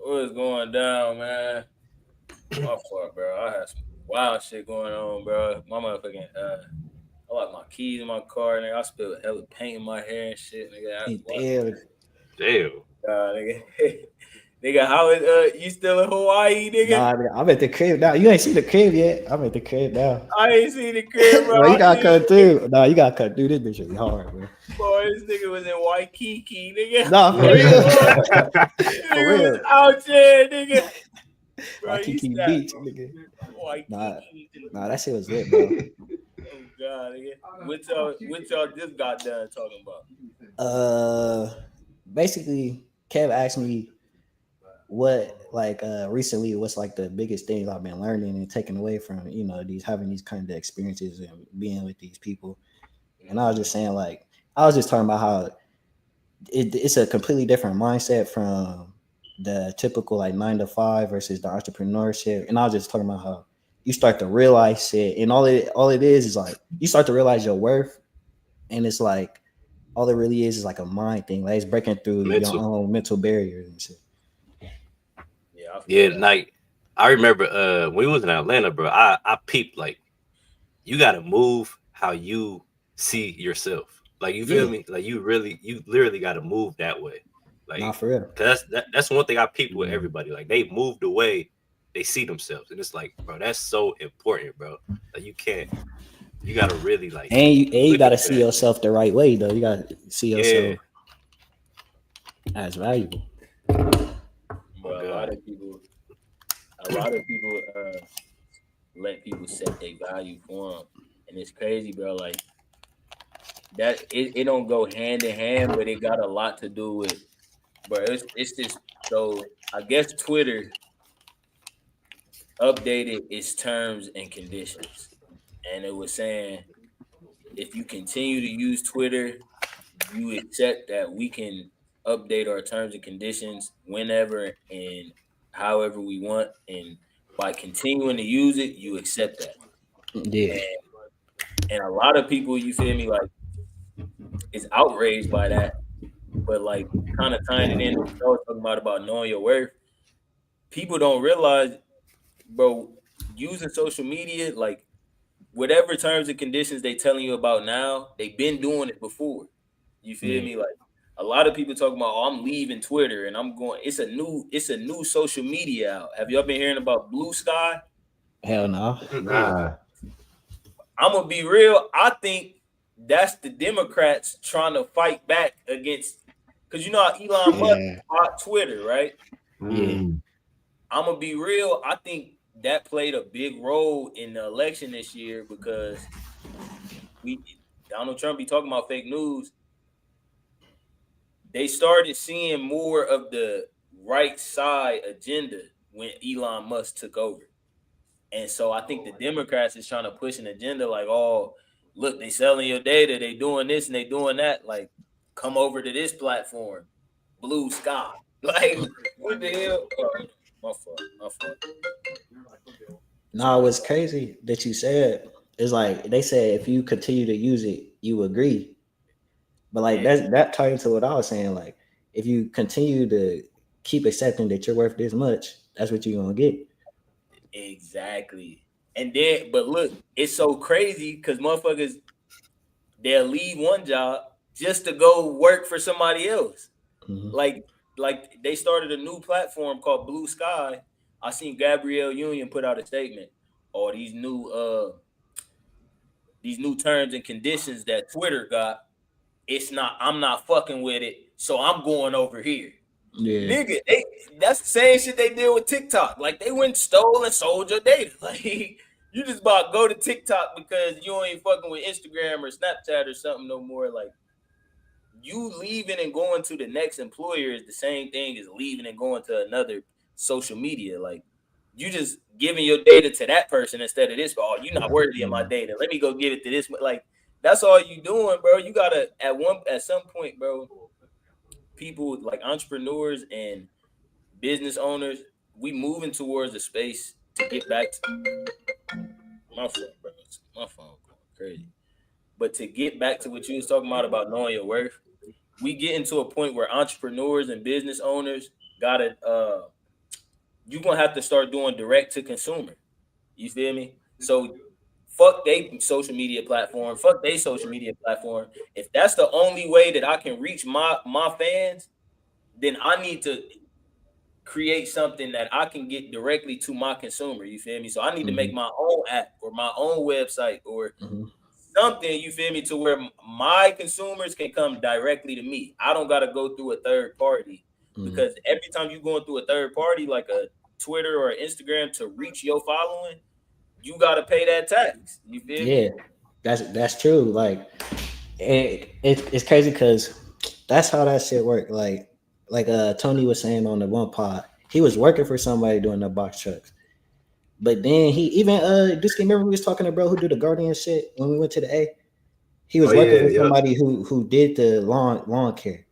[SPEAKER 10] What's going down, man? My fault, bro. I had some wild shit going on, bro. My motherfucking I lost my keys in my car, nigga. I spilled hella paint in my hair and shit, nigga.
[SPEAKER 3] Damn.
[SPEAKER 10] Nigga. Nigga, how is you still in Hawaii, nigga?
[SPEAKER 1] Nah, I'm at the crib now. You ain't seen the crib yet. I'm at the crib now.
[SPEAKER 10] I ain't seen the crib, bro.
[SPEAKER 1] Bro, you gotta cut through. Nah, you gotta cut through. This bitch is hard, bro.
[SPEAKER 10] Boy, this nigga was in Waikiki, nigga.
[SPEAKER 1] Nah, for real.
[SPEAKER 10] For real. Was out there, nigga. Bro,
[SPEAKER 1] Waikiki Beach, nigga.
[SPEAKER 10] Waikiki.
[SPEAKER 1] Nah, that shit was lit, bro.
[SPEAKER 10] Oh God, nigga. What y'all just got done talking about?
[SPEAKER 1] Basically, Kev asked me what recently what's like the biggest things I've been learning and taking away from having these kind of experiences and being with these people. And I was just saying, like, I was just talking about how it's a completely different mindset from the typical like 9 to 5 versus the entrepreneurship. And I was just talking about how you start to realize shit, and all it is like you start to realize your worth, and it's like all it really is like a mind thing. Like it's breaking through your own mental barriers and shit.
[SPEAKER 3] Yeah, like I remember when we was in Atlanta, bro. I peeped like you gotta move how you see yourself. Like you feel me? Like you literally gotta move that way. Like
[SPEAKER 1] not for real.
[SPEAKER 3] Cause that's one thing I peeped with everybody. Like they moved the way they see themselves, and it's like, bro, that's so important, bro. Like you gotta really like,
[SPEAKER 1] and you gotta see yourself the right way though. You gotta see yourself as valuable.
[SPEAKER 10] But a lot of people let people set their value for them, and it's crazy, bro. Like that, it don't go hand in hand, but it got a lot to do with. But it's just so. I guess Twitter updated its terms and conditions, and it was saying if you continue to use Twitter, you accept that we can update our terms and conditions whenever and however we want, and by continuing to use it, you accept that.
[SPEAKER 1] Yeah.
[SPEAKER 10] And a lot of people, you feel me, like is outraged by that, but like kind of tying it in what I was talking about knowing your worth. People don't realize, bro, using social media, like whatever terms and conditions they telling you about now, they've been doing it before. You feel me? Like a lot of people talking about, I'm leaving Twitter and I'm going. It's a new social media out. Have y'all been hearing about Blue Sky?
[SPEAKER 1] Hell no.
[SPEAKER 2] Nah.
[SPEAKER 10] I'm gonna be real. I think that's the Democrats trying to fight back against, because you know how Elon Musk bought Twitter, right?
[SPEAKER 1] Yeah.
[SPEAKER 10] I'm gonna be real. I think that played a big role in the election this year because Donald Trump be talking about fake news. They started seeing more of the right side agenda when Elon Musk took over. And so I think the Democrats is trying to push an agenda like, oh, look, they selling your data, they doing this and they doing that. Like, come over to this platform, Blue Sky. Like, what the hell? My fault.
[SPEAKER 1] No, what's crazy that you said is like they said if you continue to use it, you agree. But like that ties into what I was saying. Like if you continue to keep accepting that you're worth this much, that's what you're gonna get.
[SPEAKER 10] Exactly. And then, but look, it's so crazy because motherfuckers, they'll leave one job just to go work for somebody else.
[SPEAKER 1] Mm-hmm.
[SPEAKER 10] Like they started a new platform called Blue Sky. I seen Gabrielle Union put out a statement. Or these new terms and conditions that Twitter got. I'm not fucking with it, so I'm going over here.
[SPEAKER 1] Yeah.
[SPEAKER 10] Nigga, that's the same shit they did with TikTok. Like they went stole and sold your data. Like you just about go to TikTok because you ain't fucking with Instagram or Snapchat or something no more. Like you leaving and going to the next employer is the same thing as leaving and going to another social media. Like you just giving your data to that person instead of this. Oh, you're not worthy of my data. Let me go give it to this. Like that's all you doing, bro. You gotta at some point, bro. People like entrepreneurs and business owners, we moving towards a space to get back to my phone, bro. My phone going crazy. But to get back to what you was talking about knowing your worth, we getting to a point where entrepreneurs and business owners gotta you're gonna have to start doing direct to consumer. You feel me? So fuck they social media platform. If that's the only way that I can reach my fans, then I need to create something that I can get directly to my consumer. You feel me? So I need to make my own app or my own website or something, you feel me, to where my consumers can come directly to me. I don't got to go through a third party because every time you're going through a third party, like a Twitter or Instagram, to reach your following, you got to pay that tax. You feel me?
[SPEAKER 1] That's true. Like, it's crazy because that's how that shit worked. Like Tony was saying on the one pod, he was working for somebody doing the box trucks. But then he even Duski, remember we was talking to bro who do the Guardian shit when we went to the A? He was working for somebody who did the lawn care.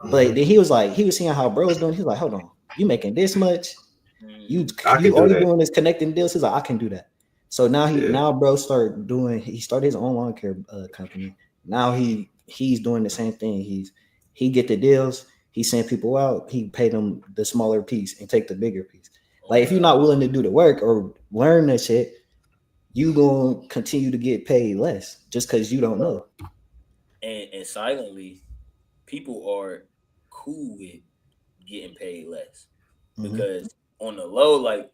[SPEAKER 1] But then he was seeing how bro was doing. He was like, hold on, you making this much? You all you doing is connecting deals. He's like, I can do that. So now bro he started his own lawn care company. Now he's doing the same thing. He get the deals, he send people out, he pay them the smaller piece and take the bigger piece. Like, if you're not willing to do the work or learn that shit, you gonna continue to get paid less just because you don't know.
[SPEAKER 10] And silently, people are cool with getting paid less because on the low, like,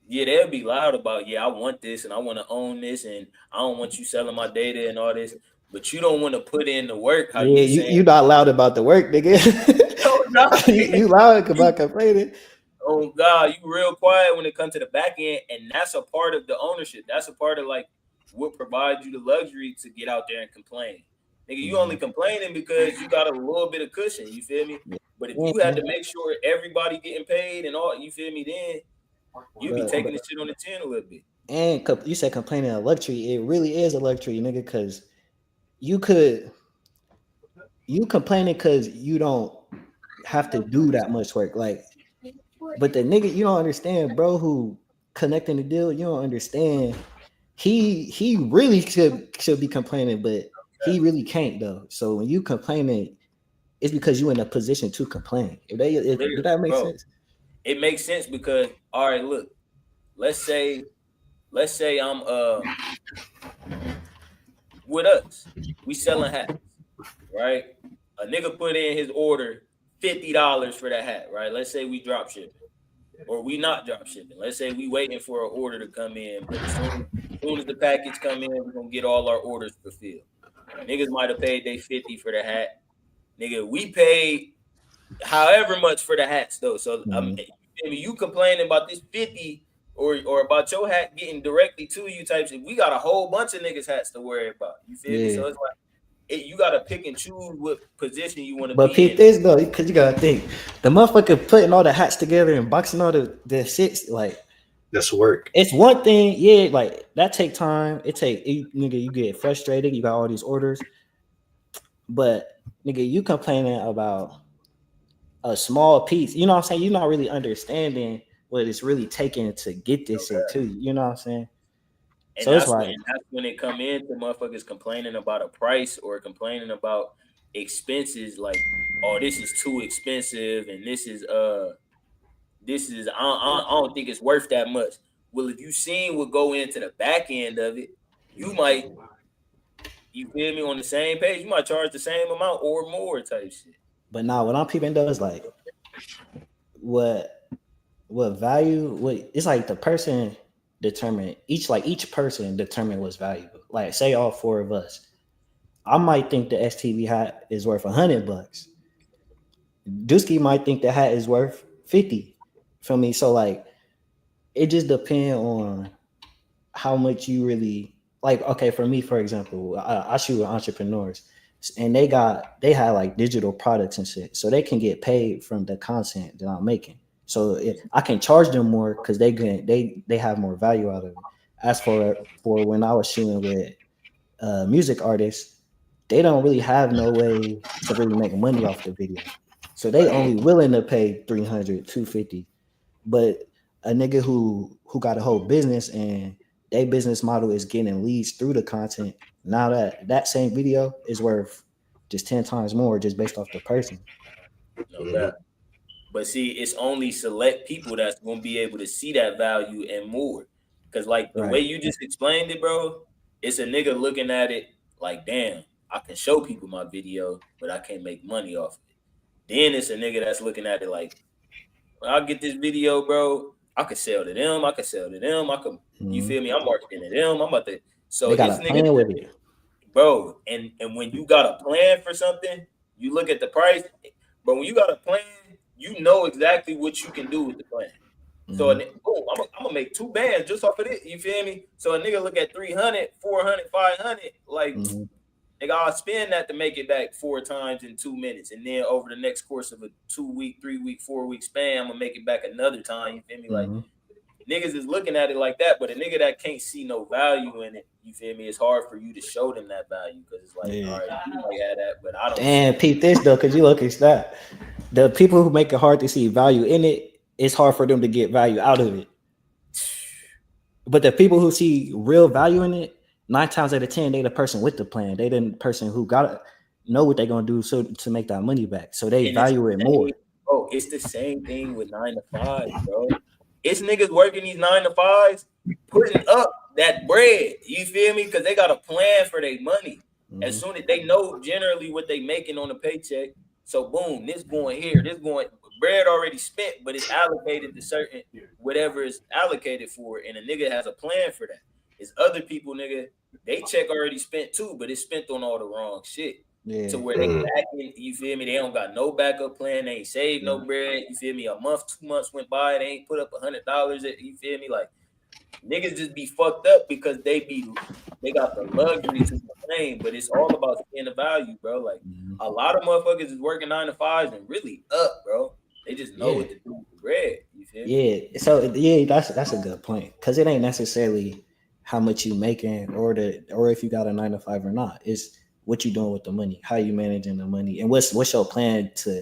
[SPEAKER 10] they'll be loud about, I want this and I want to own this and I don't want you selling my data and all this, but you don't want to put in the work.
[SPEAKER 1] You not loud about the work, nigga. No. You loud about complaining.
[SPEAKER 10] Oh God, you real quiet when it comes to the back end, and that's a part of the ownership. That's a part of like what provides you the luxury to get out there and complain. Nigga, you only complaining because you got a little bit of cushion. You feel me? But if you had to make sure everybody getting paid and all, you feel me? Then you be taking the shit on the chin a little bit.
[SPEAKER 1] And you said complaining a luxury. It really is a luxury, nigga, because you complaining because you don't have to do that much work, like. But the nigga, you don't understand, bro, who connecting the deal, you don't understand. He really should be complaining, but he really can't though. So when you complaining, it's because you in a position to complain. Did that make sense?
[SPEAKER 10] It makes sense because, all right, look, let's say I'm with us, we selling hats, right? A nigga put in his order $50 for that hat, right? Let's say we drop shipping, or we not drop shipping. Let's say we waiting for an order to come in, but as soon as the package come in, we're gonna get all our orders fulfilled. Niggas might have paid they 50 for the hat. Nigga, we paid however much for the hats though. So you complaining about this 50 or about your hat getting directly to you type shit. We got a whole bunch of niggas hats to worry about. You feel me? So it's like, you gotta pick and choose what position you want to be in. But
[SPEAKER 1] peep this though, because you gotta think the motherfucker putting all the hats together and boxing all the shits, like,
[SPEAKER 3] that's work.
[SPEAKER 1] It's one thing, like that take time. Nigga, you get frustrated, you got all these orders. But nigga, you complaining about a small piece, you know what I'm saying? You're not really understanding what it's really taking to get this shit to you, you know what I'm saying?
[SPEAKER 10] And so that's when it come in to motherfuckers complaining about a price or complaining about expenses, like, oh, this is too expensive and this is I don't think it's worth that much. Well, if you seen what go into the back end of it, you might, you feel me, on the same page, you might charge the same amount or more type shit.
[SPEAKER 1] But now what I'm peeping though is like what value, it's like the person determine each person determine what's valuable. Like, say all four of us, I might think the STB hat is worth $100. Duski might think the hat is worth 50 from me. So like, it just depends on how much you really like. Okay, for me, for example, I shoot with entrepreneurs, and they had like digital products and shit, so they can get paid from the content that I'm making. So I can charge them more because they have more value out of it. As for when I was shooting with music artists, they don't really have no way to really make money off the video. So they only willing to pay $300, $250. But a nigga who got a whole business and their business model is getting leads through the content, now that same video is worth just 10 times more just based off the person.
[SPEAKER 10] No doubt. But see, it's only select people that's going to be able to see that value and more. Because like the way you just explained it, bro, it's a nigga looking at it like, damn, I can show people my video, but I can't make money off of it. Then it's a nigga that's looking at it like, when I get this video, bro, I could sell to them. I could, you feel me? I'm marketing to them. I'm about to. So
[SPEAKER 1] they got a plan with it,
[SPEAKER 10] bro. And when you got a plan for something, you look at the price. But when you got a plan, you know exactly what you can do with the plan. So boom, I'm gonna make 2 bands just off of it. You feel me? So a nigga look at 300, 400, 500, like nigga, I'll spend that to make it back 4 times in 2 minutes, and then over the next course of a 2-week, 3-week, 4-week span, I'm gonna make it back another time. You feel me? Like niggas is looking at it like that, but a nigga that can't see no value in it, you feel me? It's hard for you to show them that value because it's like, all right, you might have that, but I don't.
[SPEAKER 1] And peep this though, because you look at that, the people who make it hard to see value in it, it's hard for them to get value out of it. But the people who see real value in it, 9 times out of 10, they the person with the plan. They the person who gotta know what they're gonna do so to make that money back. So they value it more.
[SPEAKER 10] Bro, it's the same thing with 9 to 5, bro. It's niggas working these 9 to 5s, putting up that bread. You feel me? Because they got a plan for their money. As soon as they know generally what they making on a paycheck, so boom, this going here, this going. Bread already spent, but it's allocated to certain whatever is allocated for, and a nigga has a plan for that. It's other people, nigga, they check already spent too, but it's spent on all the wrong shit. Yeah. To where they back in, you feel me? They don't got no backup plan, they ain't saved no bread, you feel me? A month, 2 months went by, they ain't put up $100, you feel me? Like niggas just be fucked up because they got the luxury to complain, but it's all about seeing the value, bro. Like a lot of motherfuckers is working 9 to 5s and really up, bro. They just know what to do with the bread. You feel me?
[SPEAKER 1] Yeah. So that's a good point. Because it ain't necessarily how much you making or if you got a 9 to 5 or not. It's what you doing with the money, how you managing the money, and what's your plan to,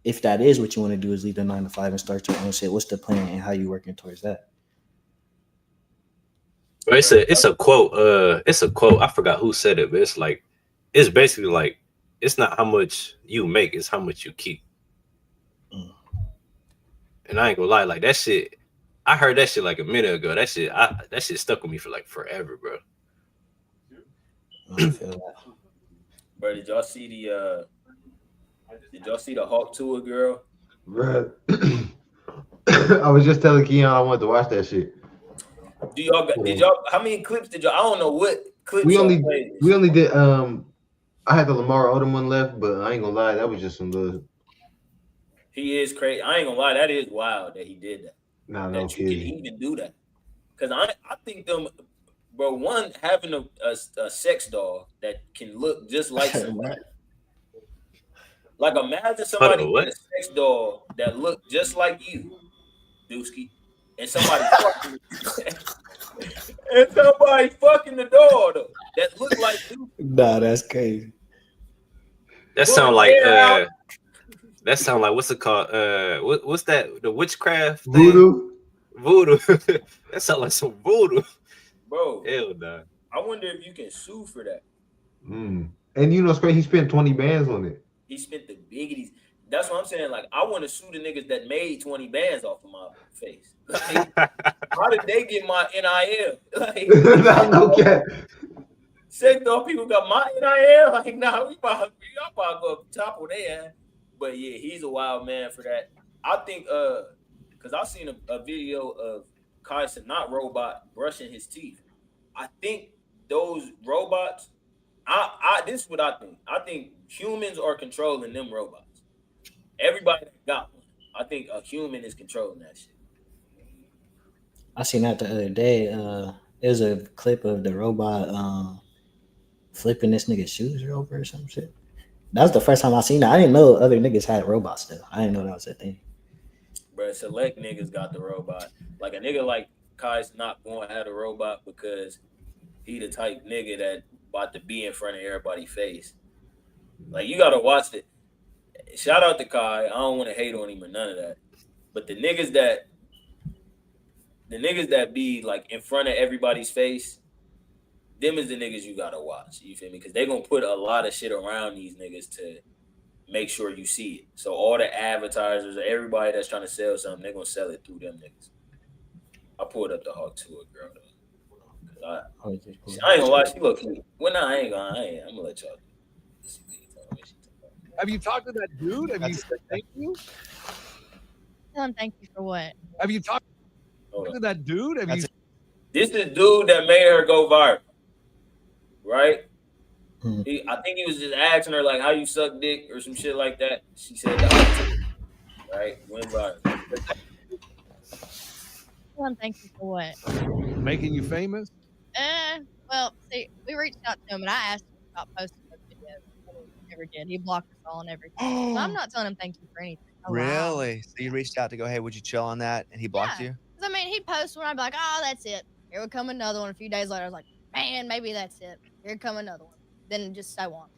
[SPEAKER 1] if that is what you want to do, is leave the 9 to 5 and start your own shit. What's the plan and how you working towards that?
[SPEAKER 3] It's a quote. It's a quote. I forgot who said it, but it's basically like it's not how much you make, it's how much you keep. And I ain't gonna lie, like that shit, I heard that shit like a minute ago. That shit stuck with me for like forever, bro.
[SPEAKER 10] Bro, did y'all see the Hawk Tour girl?
[SPEAKER 2] Bro, I was just telling Keon I wanted to watch that shit.
[SPEAKER 10] Did y'all how many clips did y'all? I don't know what clips
[SPEAKER 2] we only did I had the Lamar Odom one left, but I ain't gonna lie, that was just some little.
[SPEAKER 10] He is crazy. I ain't gonna lie, that is wild that he did that.
[SPEAKER 2] No,
[SPEAKER 10] that you can even do that. Cause I think them, bro. One, having a sex doll that can look just like somebody. Like imagine somebody with a sex doll that look just like you, Duski, and somebody fucking and somebody fucking the doll though that look like you.
[SPEAKER 1] Nah, that's crazy.
[SPEAKER 3] That sound like that sound like what's it called? What's that? The witchcraft thing? Voodoo. That sound like some voodoo.
[SPEAKER 10] Bro.
[SPEAKER 3] Hell nah.
[SPEAKER 10] I wonder if you can sue for that.
[SPEAKER 2] And you know, it's crazy. He spent 20 bands on it.
[SPEAKER 10] He spent the biggies. That's what I'm saying. Like, I want to sue the niggas that made 20 bands off of my face. Like, how did they get my NIL? Like,
[SPEAKER 2] no cap.
[SPEAKER 10] Sex doll people got my NIL. Like, nah, y'all probably go up top of their. But yeah, he's a wild man for that. I think, because I've seen a video of Kai Cenat robot brushing his teeth. I think those robots, this is what I think. I think humans are controlling them robots. Everybody got one. I think a human is controlling that shit.
[SPEAKER 1] I seen that the other day. There's a clip of the robot flipping this nigga's shoes over or some shit. That was the first time I seen that. I didn't know other niggas had robots though. I didn't know that was a thing.
[SPEAKER 10] Bro, select niggas got the robot. Like a nigga like Kai's not going to have a robot because he the type nigga that about to be in front of everybody's face. Like you gotta watch it. Shout out to Kai. I don't want to hate on him or none of that. But the niggas that be like in front of everybody's face, them is the niggas you gotta watch. You feel me? Because they gonna put a lot of shit around these niggas to make sure you see it. So all the advertisers, everybody that's trying to sell something, they're gonna sell it through them niggas. I pulled up the Hawk Tour girl though. I ain't gonna lie, she look cute. Well, nah, I'm gonna let y'all.
[SPEAKER 11] Have you talked to that dude? Have you said thank you? Tell him thank you for what?
[SPEAKER 12] Have you talked to that dude?
[SPEAKER 10] This is dude that made her go viral, right? I think he was just asking her like, "How you suck dick" or some shit like that. She said, right? Went viral.
[SPEAKER 11] Tell him thank you for what?
[SPEAKER 12] Making you famous?
[SPEAKER 11] Well, see, we reached out to him and I asked him about posting those videos. He never did. He blocked us all and everything. So I'm not telling him thank you for anything.
[SPEAKER 13] Really? So you reached out to go, hey, would you chill on that? And he blocked you?
[SPEAKER 11] Because, I mean, he'd post one. I'd be like, oh, that's it. Here would come another one. A few days later, I was like, man, maybe that's it. Here would come another one. Then just so on.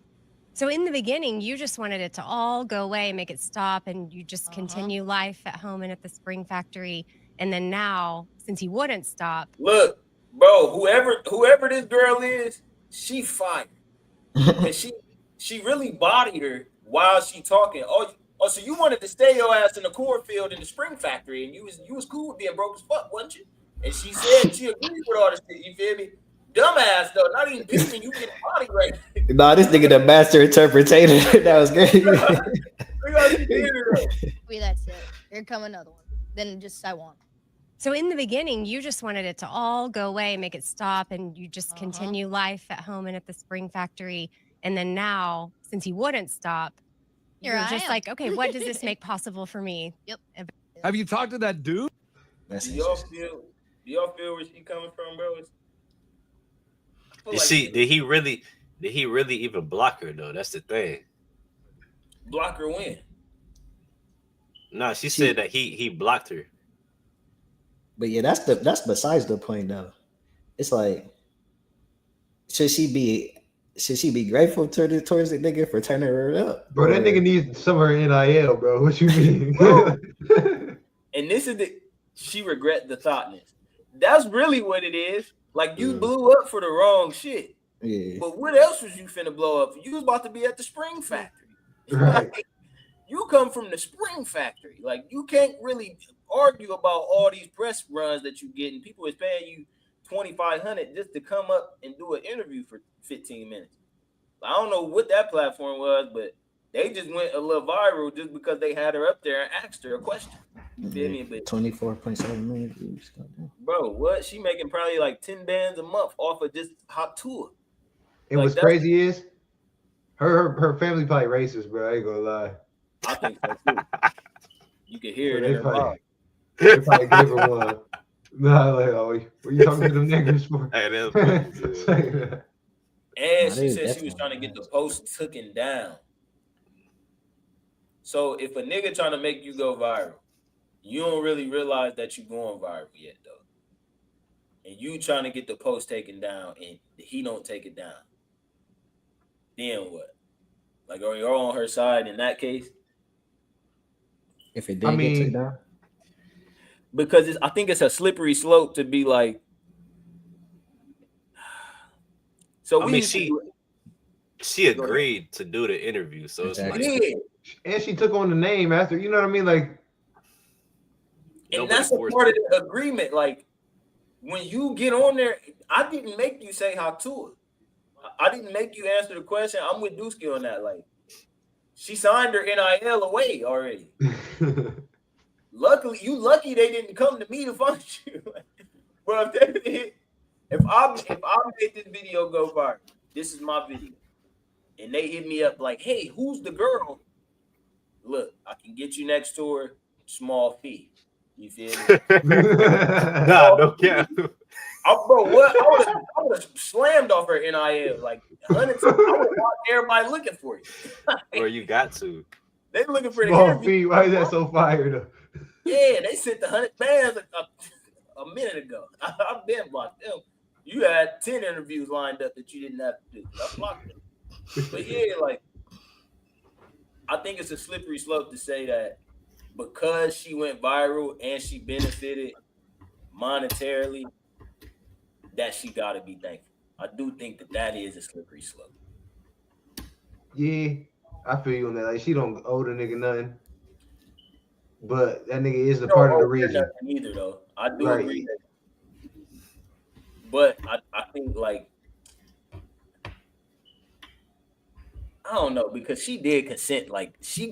[SPEAKER 14] So in the beginning, you just wanted it to all go away, make it stop, and you just continue life at home and at the Spring Factory. And then now, since he wouldn't stop.
[SPEAKER 10] Look, bro, whoever this girl is, she fired. And she really bodied her while she talking. Oh, so you wanted to stay your ass in the cornfield in the Spring Factory, and you was cool with being broke as fuck, wasn't you? And she said she agreed with all this shit. You feel me? Dumbass though, not even peeping. You get body right.
[SPEAKER 1] Nah, this nigga the master interpreter. That was great.
[SPEAKER 11] That's it. Here come another one. Then just so on.
[SPEAKER 14] So in the beginning, you just wanted it to all go away, make it stop, and you just continue life at home and at the Spring Factory. And then now, since he wouldn't stop, you're just like, okay, what does this make possible for me?
[SPEAKER 11] Yep.
[SPEAKER 12] Have you talked to that dude?
[SPEAKER 10] Do y'all feel where she coming from, bro?
[SPEAKER 3] You see, did he really even block her though? That's the thing.
[SPEAKER 10] Block her when?
[SPEAKER 3] No, she said that he blocked her.
[SPEAKER 1] But yeah, that's besides the point though. It's like, should she be grateful towards the nigga for turning her up?
[SPEAKER 2] Bro, that nigga needs some of her NIL, bro. What you mean?
[SPEAKER 10] And this is she regret the thoughtness. That's really what it is. Like you blew up for the wrong shit.
[SPEAKER 1] Yeah.
[SPEAKER 10] But what else was you finna blow up? You was about to be at the Spring Factory.
[SPEAKER 2] Right.
[SPEAKER 10] Like, you come from the Spring Factory. Like you can't really argue about all these press runs that you get, and people is paying you $2,500 just to come up and do an interview for 15 minutes. I don't know what that platform was, but they just went a little viral just because they had her up there and asked her a question. You feel me? But
[SPEAKER 1] 24.7 million views.
[SPEAKER 10] Bro, what? She making probably like 10 bands a month off of just hot tour.
[SPEAKER 2] And what's crazy is her family probably racist, bro. I ain't gonna lie.
[SPEAKER 10] I think so too. You can hear it in her mouth.
[SPEAKER 2] They probably gave her one. Nah, like, oh, what you talking to them niggas for?
[SPEAKER 10] And she said she was trying to get the post taken down. So if a nigga trying to make you go viral, you don't really realize that you're going viral yet, though. And you trying to get the post taken down, and he don't take it down. Then what? Like, are you on her side in that case?
[SPEAKER 1] If it did get taken down?
[SPEAKER 10] Because I think it's a slippery slope to be like. So
[SPEAKER 3] she agreed to do the interview, so it's like,
[SPEAKER 2] and she took on the name after. You know what I mean? Like,
[SPEAKER 10] and that's a part of the agreement. Like, when you get on there, I didn't make you say how to it. I didn't make you answer the question. I'm with Duski on that. Like, she signed her NIL away already. Lucky they didn't come to me to find you. But if I made this video go viral, this is my video, and they hit me up like, "Hey, who's the girl?" Look, I can get you next to her, small fee. You feel me?
[SPEAKER 3] Nah, no cap.
[SPEAKER 10] Bro, what? I would have slammed off her NIL like hundreds. I would want everybody looking for you.
[SPEAKER 3] Where you got to?
[SPEAKER 10] They looking for the
[SPEAKER 2] small
[SPEAKER 10] interview.
[SPEAKER 2] fee. Why is that so fire though?
[SPEAKER 10] Yeah, they sent the 100 bands a minute ago. I've been blocked them. You had 10 interviews lined up that you didn't have to do. I blocked them. But yeah, like, I think it's a slippery slope to say that because she went viral and she benefited monetarily, that she got to be thankful. I do think that is a slippery slope.
[SPEAKER 2] Yeah, I feel you on that. Like, she don't owe the nigga nothing. But that nigga is the part of the reason.
[SPEAKER 10] Either though, I do agree. But I think like I don't know because she did consent. Like she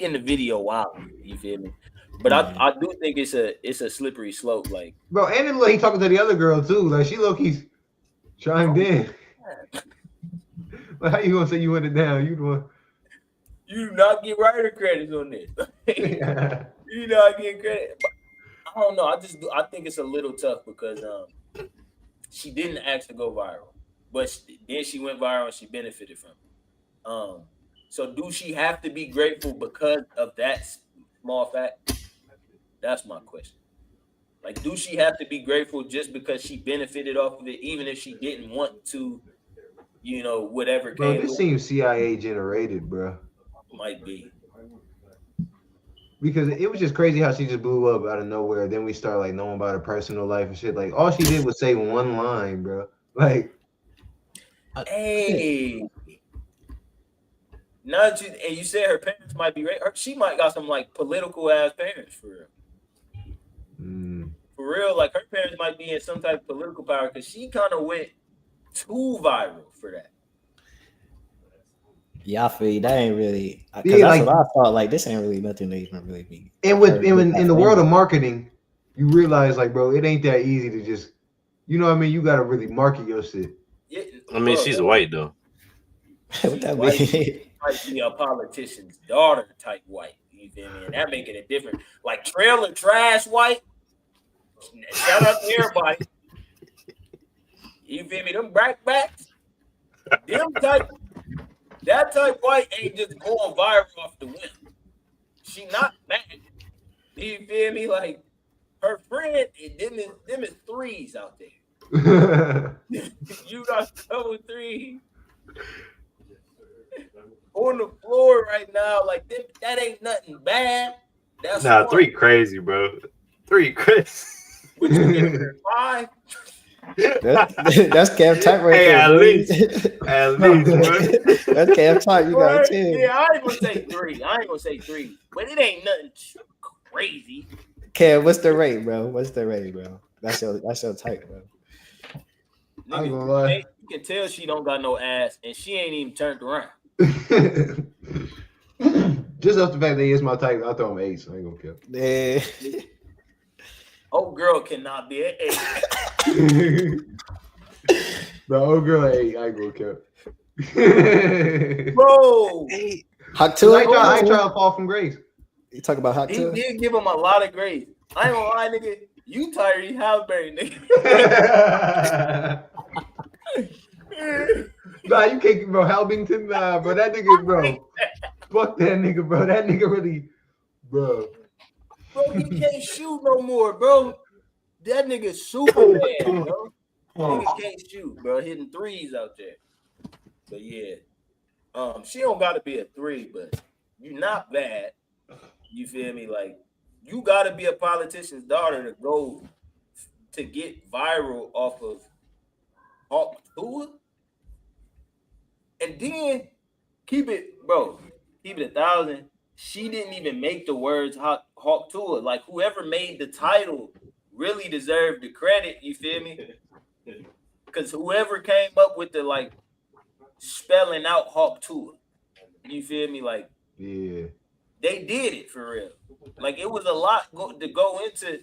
[SPEAKER 10] in the video wild. You feel me? But I do think it's a slippery slope, like
[SPEAKER 2] bro. And then he talking to the other girl too. Like she low-key's chimed in. Like how you gonna say you went it down? You the one.
[SPEAKER 10] You do not get writer credits on this. You not getting credit. But I don't know. I think it's a little tough because she didn't ask to go viral, but then she went viral and she benefited from it. So do she have to be grateful because of that small fact? That's my question. Like, do she have to be grateful just because she benefited off of it, even if she didn't want to, whatever
[SPEAKER 2] Bro,
[SPEAKER 10] came
[SPEAKER 2] this
[SPEAKER 10] with
[SPEAKER 2] seems CIA generated, bro.
[SPEAKER 10] Might be.
[SPEAKER 2] Because it was just crazy how she just blew up out of nowhere. Then we start like knowing about her personal life and shit. Like all she did was say one line, bro. Like,
[SPEAKER 10] hey. Now that you said her parents might be right. She might got some like political ass parents for real. For real, like her parents might be in some type of political power because she kind of went too viral for that.
[SPEAKER 1] Yeah, I feel you. That ain't really. Because that's what I thought. Like this ain't really nothing they even really be.
[SPEAKER 2] And in the world of marketing, you realize like, bro, it ain't that easy to just, you know what I mean? You gotta really market your shit.
[SPEAKER 10] Yeah,
[SPEAKER 3] I mean, she's white though.
[SPEAKER 1] What that mean?
[SPEAKER 10] Might be a politician's daughter type white. You feel me? And that making it different. Like trailer trash white. Shout out to everybody. You feel me? Them backbacks. Them type. That type white ain't just going viral off the whim. She not mad. You feel me? Like her friend, them is threes out there. You got double three on the floor right now. Like that ain't nothing bad. That's
[SPEAKER 3] nah, 3 crazy, bro. 3 crazy.
[SPEAKER 10] What you get her 5?
[SPEAKER 1] That's Cam type right there.
[SPEAKER 3] At least, bro.
[SPEAKER 1] That's Cam type. You got 10.
[SPEAKER 10] Yeah, I ain't gonna say 3. But it ain't nothing crazy.
[SPEAKER 1] Cam, what's the rate, bro? That's your type, bro.
[SPEAKER 2] I ain't gonna lie.
[SPEAKER 10] You can tell she don't got no ass, and she ain't even turned around.
[SPEAKER 2] Just off the fact that he is my type, I'll throw him 8. So I ain't gonna kill.
[SPEAKER 1] Yeah.
[SPEAKER 10] Old girl cannot be an 8.
[SPEAKER 2] The old girl 8, I ain't gonna kill.
[SPEAKER 10] Bro,
[SPEAKER 1] Hawk 2.
[SPEAKER 2] I ain't trying to fall from grace.
[SPEAKER 1] You talk about Hawk 2?
[SPEAKER 10] He did give him a lot of grades. I ain't gonna lie, nigga. You Tyree Halliburton, nigga.
[SPEAKER 2] Nah, you can't, bro. Halbington, nah, bro. That nigga, bro. Fuck that nigga, bro. That nigga really, bro.
[SPEAKER 10] Bro, he can't shoot no more, bro. That nigga Superman, bro. Nigga can't shoot, bro. Hitting threes out there. But yeah, she don't gotta be a 3, but you're not bad. You feel me? Like you gotta be a politician's daughter to go to get viral off of Hawk Tour. And then keep it 1,000. She didn't even make the words Hawk Tour. Like whoever made the title really deserved the credit. You feel me? Because whoever came up with the like spelling out Hawk Tour, you feel me? Like
[SPEAKER 2] yeah,
[SPEAKER 10] they did it for real. Like it was a lot to go into.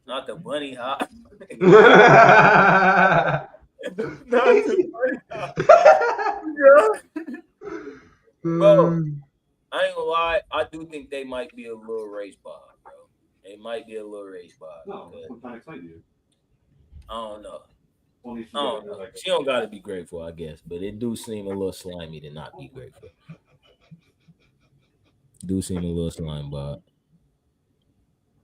[SPEAKER 10] Not the bunny hop. Not the bunny hop. Bro, I ain't gonna lie. I do think they might be a little race bar, bro. They might be a little race bar. I don't know. She don't gotta be grateful, I guess, but it do seem a little slimy to not be grateful. Do seem a little slime, Bob.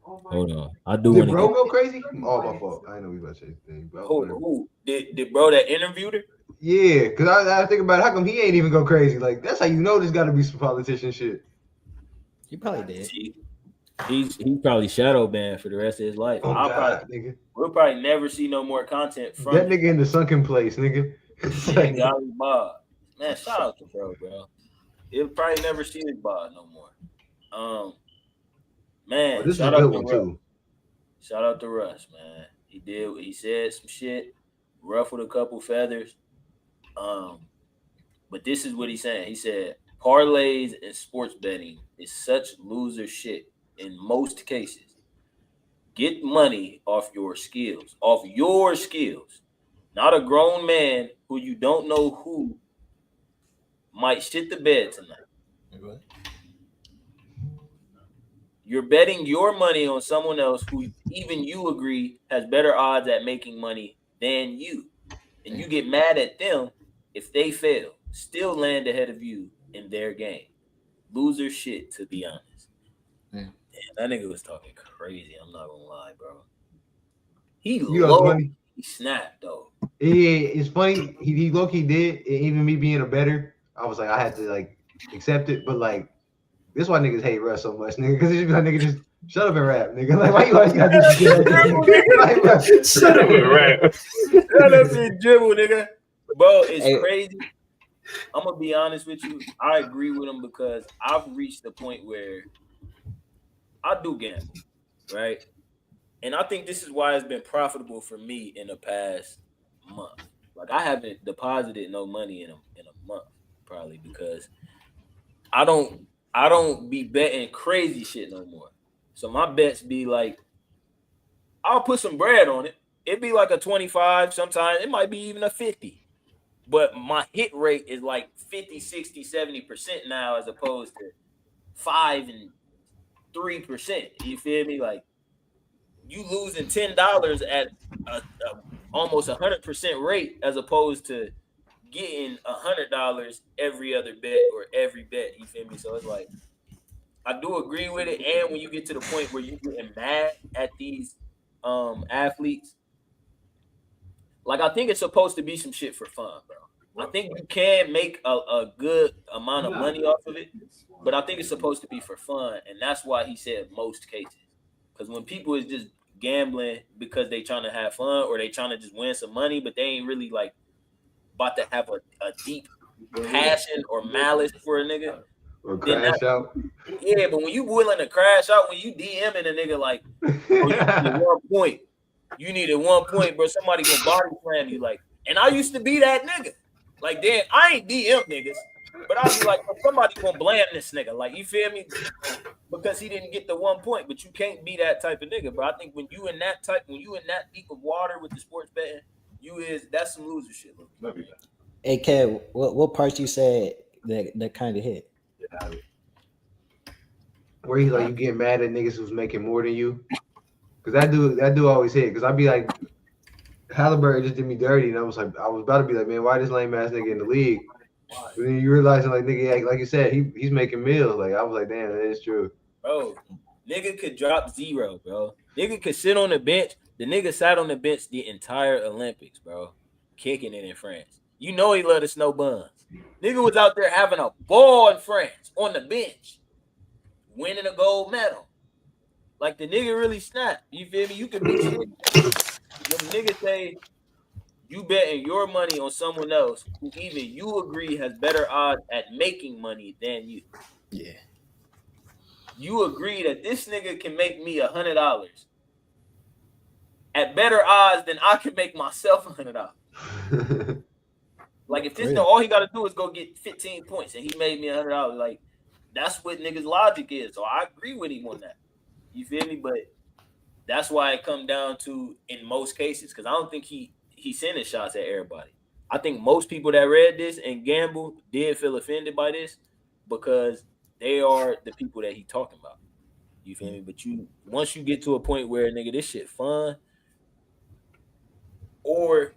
[SPEAKER 10] Hold on, I do want to.
[SPEAKER 2] Did bro go crazy? Oh, my fault. I know we about to say anything, bro.
[SPEAKER 10] Who did bro that interviewed her?
[SPEAKER 2] Yeah, because I think about it, how come he ain't even go crazy? Like that's how you know there's got to be some politician shit.
[SPEAKER 1] He probably did.
[SPEAKER 10] He's probably shadow banned for the rest of his life. We'll probably never see no more content from
[SPEAKER 2] that nigga in the sunken place, nigga.
[SPEAKER 10] Bob. Man, shout out to bro. He'll probably never see his Bob no more. Man,
[SPEAKER 2] this is a good one too.
[SPEAKER 10] Shout out to Russ, man. He said some shit, ruffled a couple feathers. But this is what he's saying. He said parlays and sports betting is such loser shit. in most cases. Get money off your skills. Not a grown man who you don't know who might shit the bed tonight. You're betting your money on someone else who even you agree has better odds at making money than you. And you get mad at them if they fail, still land ahead of you in their game. Loser shit, to be honest. Damn, that nigga was talking crazy. I'm not gonna lie, bro. He snapped though.
[SPEAKER 2] It's funny. He low-key did. And even me being a bettor, I was like, I had to like accept it. But like, this is why niggas hate Russ so much, nigga. Because it's just like, nigga, just shut up and rap, nigga. Like, why you always gotta do shit?
[SPEAKER 10] Shut up and rap. Shut up and dribble, nigga. Bro, it's crazy. I'm gonna be honest with you. I agree with him because I've reached the point where I do gamble, right? And I think this is why it's been profitable for me in the past month. Like I haven't deposited no money in a month, probably because I don't be betting crazy shit no more. So my bets be like, I'll put some bread on it. It'd be like a 25, sometimes it might be even a 50. But my hit rate is like 50, 60, 70% now as opposed to 5 and 3%. You feel me? Like you losing $10 at a almost 100% rate as opposed to getting $100 every other bet or every bet. You feel me? So it's like I do agree with it. And when you get to the point where you're getting mad at these athletes, like I think it's supposed to be some shit for fun, bro. I think you can make a good amount of money off of it, but I think it's supposed to be for fun, and that's why he said most cases. Because when people is just gambling because they trying to have fun or they trying to just win some money, but they ain't really like about to have a deep passion or malice for a nigga.
[SPEAKER 2] Or crash out.
[SPEAKER 10] Yeah, but when you willing to crash out, when you DMing a nigga like, oh, you needed 1 point, bro. Somebody gonna body slam you, like. And I used to be that nigga. Like, then I ain't DM niggas, but I'll be like, oh, somebody gonna blame this nigga. Like, you feel me? Because he didn't get the 1 point, but you can't be that type of nigga. But I think when you in that deep of water with the sports betting, that's some loser shit.
[SPEAKER 1] Hey, Kev, what parts you said that kind of hit?
[SPEAKER 2] Where he's like, you get mad at niggas who's making more than you? Because that dude always hit. Because I'd be like, Halliburton just did me dirty, and I was about to be like, man, why this lame ass nigga in the league? But then you realizing, like, nigga, like you said, he's making meals. Like, I was like, damn, that is true.
[SPEAKER 10] Bro, nigga could drop 0, bro. Nigga could sit on the bench. The nigga sat on the bench the entire Olympics, bro, kicking it in France. You know he loved the snow buns. Nigga was out there having a ball in France on the bench, winning a gold medal. Like, the nigga really snapped. You feel me? You can be shit. When niggas say you betting your money on someone else who even you agree has better odds at making money than you.
[SPEAKER 1] Yeah.
[SPEAKER 10] You agree that this nigga can make me $100 at better odds than I can make myself $100. Like, if this nigga, all he got to do is go get 15 points and he made me $100, like, that's what niggas' logic is. So I agree with him on that. You feel me? But that's why it come down to, in most cases, because I don't think he sending shots at everybody. I think most people that read this and gambled did feel offended by this because they are the people that he talking about. You feel me? But once you get to a point where, nigga, this shit fun, or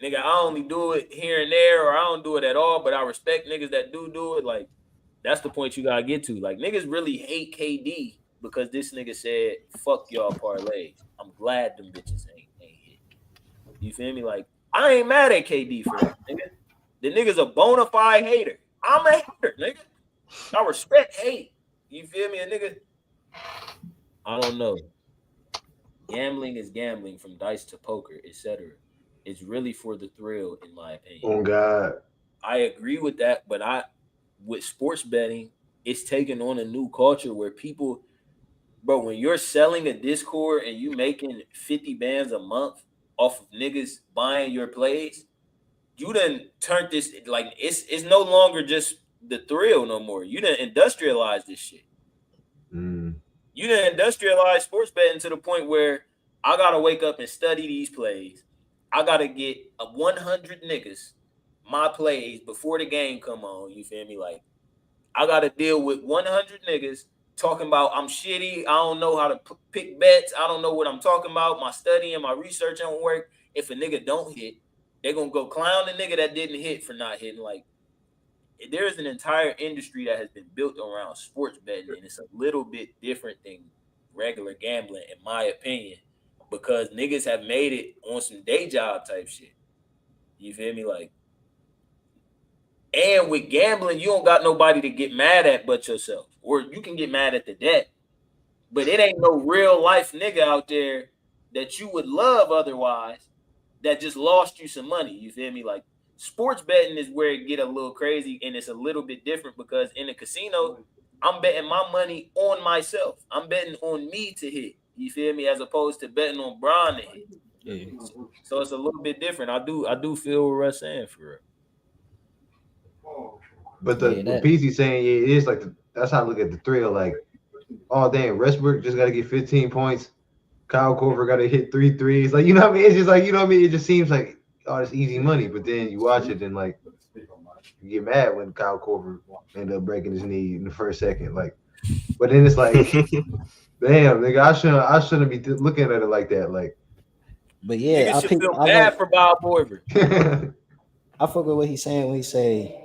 [SPEAKER 10] nigga, I only do it here and there, or I don't do it at all, but I respect niggas that do it, like, that's the point you gotta get to. Like, niggas really hate KD because this nigga said, fuck y'all parlays. I'm glad them bitches ain't hit. You feel me? Like, I ain't mad at KD for that, nigga. The nigga's a bona fide hater. I'm a hater, nigga. I respect hate. You feel me? A nigga, I don't know. Gambling is gambling, from dice to poker, etc. It's really for the thrill, in my opinion.
[SPEAKER 2] Oh, God.
[SPEAKER 10] I agree with that, but with sports betting, it's taking on a new culture where people, bro, when you're selling a Discord and you making 50 bands a month off of niggas buying your plays, you done turned this, like, it's no longer just the thrill no more. You done industrialize this shit. You done industrialized sports betting to the point where I gotta wake up and study these plays. I gotta get 100 niggas my plays before the game come on. You feel me? Like I gotta deal with 100 niggas talking about I'm shitty. I don't know how to pick bets. I don't know what I'm talking about. My study and my research don't work. If a nigga don't hit, they're gonna go clown the nigga that didn't hit for not hitting. Like there is an entire industry that has been built around sports betting, and it's a little bit different than regular gambling, in my opinion, because niggas have made it on some day job type shit. You feel me? Like, and with gambling, you don't got nobody to get mad at but yourself, or you can get mad at the debt, but it ain't no real life nigga out there that you would love otherwise that just lost you some money. You feel me? Like, sports betting is where it get a little crazy, and it's a little bit different because in the casino, I'm betting my money on myself. I'm betting on me to hit. You feel me? As opposed to betting on Bron to hit. Yeah. So it's a little bit different. I do feel what Russ saying for real.
[SPEAKER 2] But the PZ saying it is like that's how I look at the thrill. Like, oh damn, Westbrook just got to get 15 points. Kyle Korver got to hit 3 threes. Like, you know what I mean? It's just like, you know what I mean? It just seems like, oh, it's easy money. But then you watch it and like you get mad when Kyle Korver ended up breaking his knee in the first second. Like, but then it's like, damn, nigga, I shouldn't be looking at it like that. Like,
[SPEAKER 1] but yeah,
[SPEAKER 10] I feel bad for Bob Borver.
[SPEAKER 1] I fuck with what he's saying when he say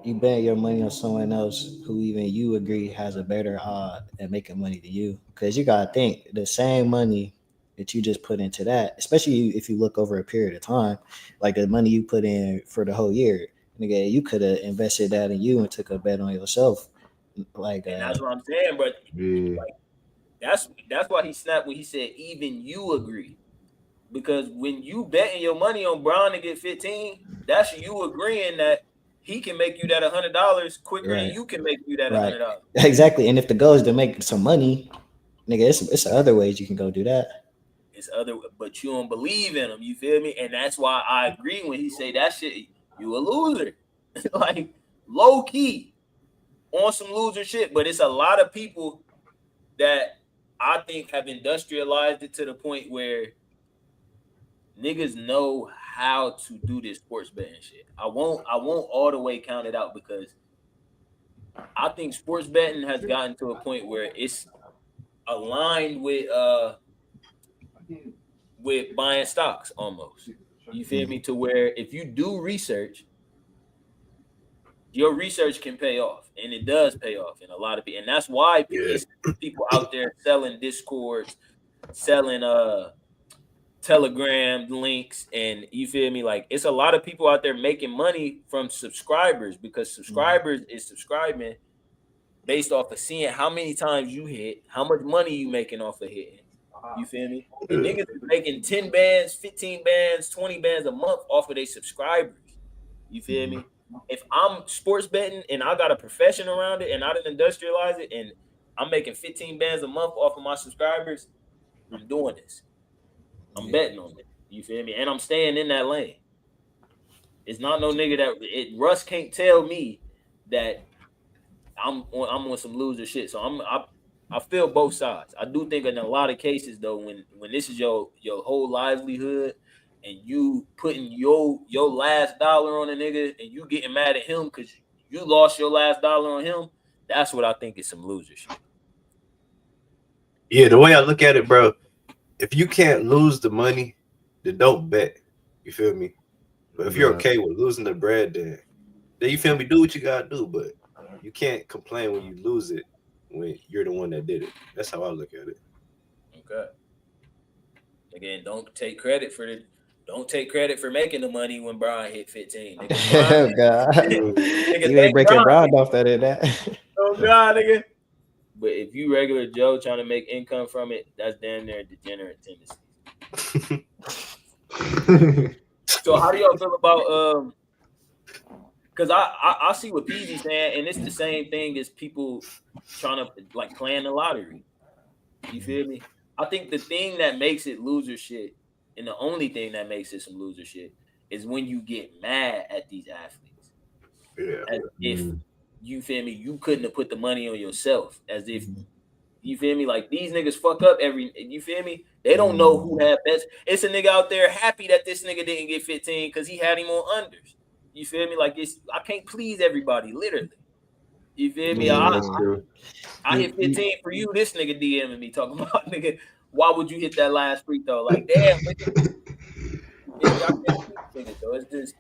[SPEAKER 1] you bet your money on someone else who even you agree has a better odd at making money than you. Because you gotta think the same money that you just put into that, especially if you look over a period of time, like the money you put in for the whole year, nigga, you could have invested that in you and took a bet on yourself. Like,
[SPEAKER 10] and that's what I'm saying, but like, that's why he snapped when he said even you agree. Because when you betting your money on Brown to get 15, that's you agreeing that he can make you that $100 quicker than you can make you that $100.
[SPEAKER 1] Exactly. And if the goal is to make some money, nigga, it's other ways you can go do that.
[SPEAKER 10] It's other, but you don't believe in him. You feel me? And that's why I agree when he say that shit. You a loser, like low key on some loser shit. But it's a lot of people that I think have industrialized it to the point where niggas know how to do this sports betting shit. I won't all the way count it out because I think sports betting has gotten to a point where it's aligned with buying stocks almost. You feel me? To where if you do research, your research can pay off, and it does pay off in a lot of people. And that's why people out there selling Discords, selling Telegram links, and you feel me? Like, it's a lot of people out there making money from subscribers because subscribers is subscribing based off of seeing how many times you hit, how much money you making off of hitting. You feel me? And niggas is making 10 bands, 15 bands, 20 bands a month off of their subscribers. You feel me? If I'm sports betting and I got a profession around it and I didn't industrialize it and I'm making 15 bands a month off of my subscribers, I'm doing this. I'm betting on it. You feel me? And I'm staying in that lane. It's not no nigga that Russ can't tell me that I'm on some loser shit. So I feel both sides. I do think in a lot of cases though, when this is your whole livelihood and you putting your last dollar on a nigga and you getting mad at him because you lost your last dollar on him, that's what I think is some loser shit.
[SPEAKER 3] Yeah, the way I look at it, bro. If you can't lose the money, then don't bet. You feel me? But if you're okay with losing the bread, then you feel me? Do what you gotta do, but you can't complain when you lose it when you're the one that did it. That's how I look at it. Okay.
[SPEAKER 10] Again, don't take credit for making the money when Brian hit 15. Nigga,
[SPEAKER 1] God. You ain't breaking Brian off that.
[SPEAKER 10] Oh God, nigga. But if you regular Joe trying to make income from it, that's damn near degenerate tendency. So how do y'all feel about because I see what PZ's saying, and it's the same thing as people trying to like playing the lottery. You feel me? I think the thing that makes it loser shit, and the only thing that makes it some loser shit, is when you get mad at these athletes. Yeah. As if you feel me, you couldn't have put the money on yourself. As if You feel me? Like these niggas fuck up you feel me? They don't know who had best. It's a nigga out there happy that this nigga didn't get 15 because he had him on unders. You feel me? Like I can't please everybody, literally. You feel me?
[SPEAKER 2] Yeah, that's true.
[SPEAKER 10] I hit 15 for you. This nigga DMing me talking about nigga. Why would you hit that last free throw? Like damn. It's just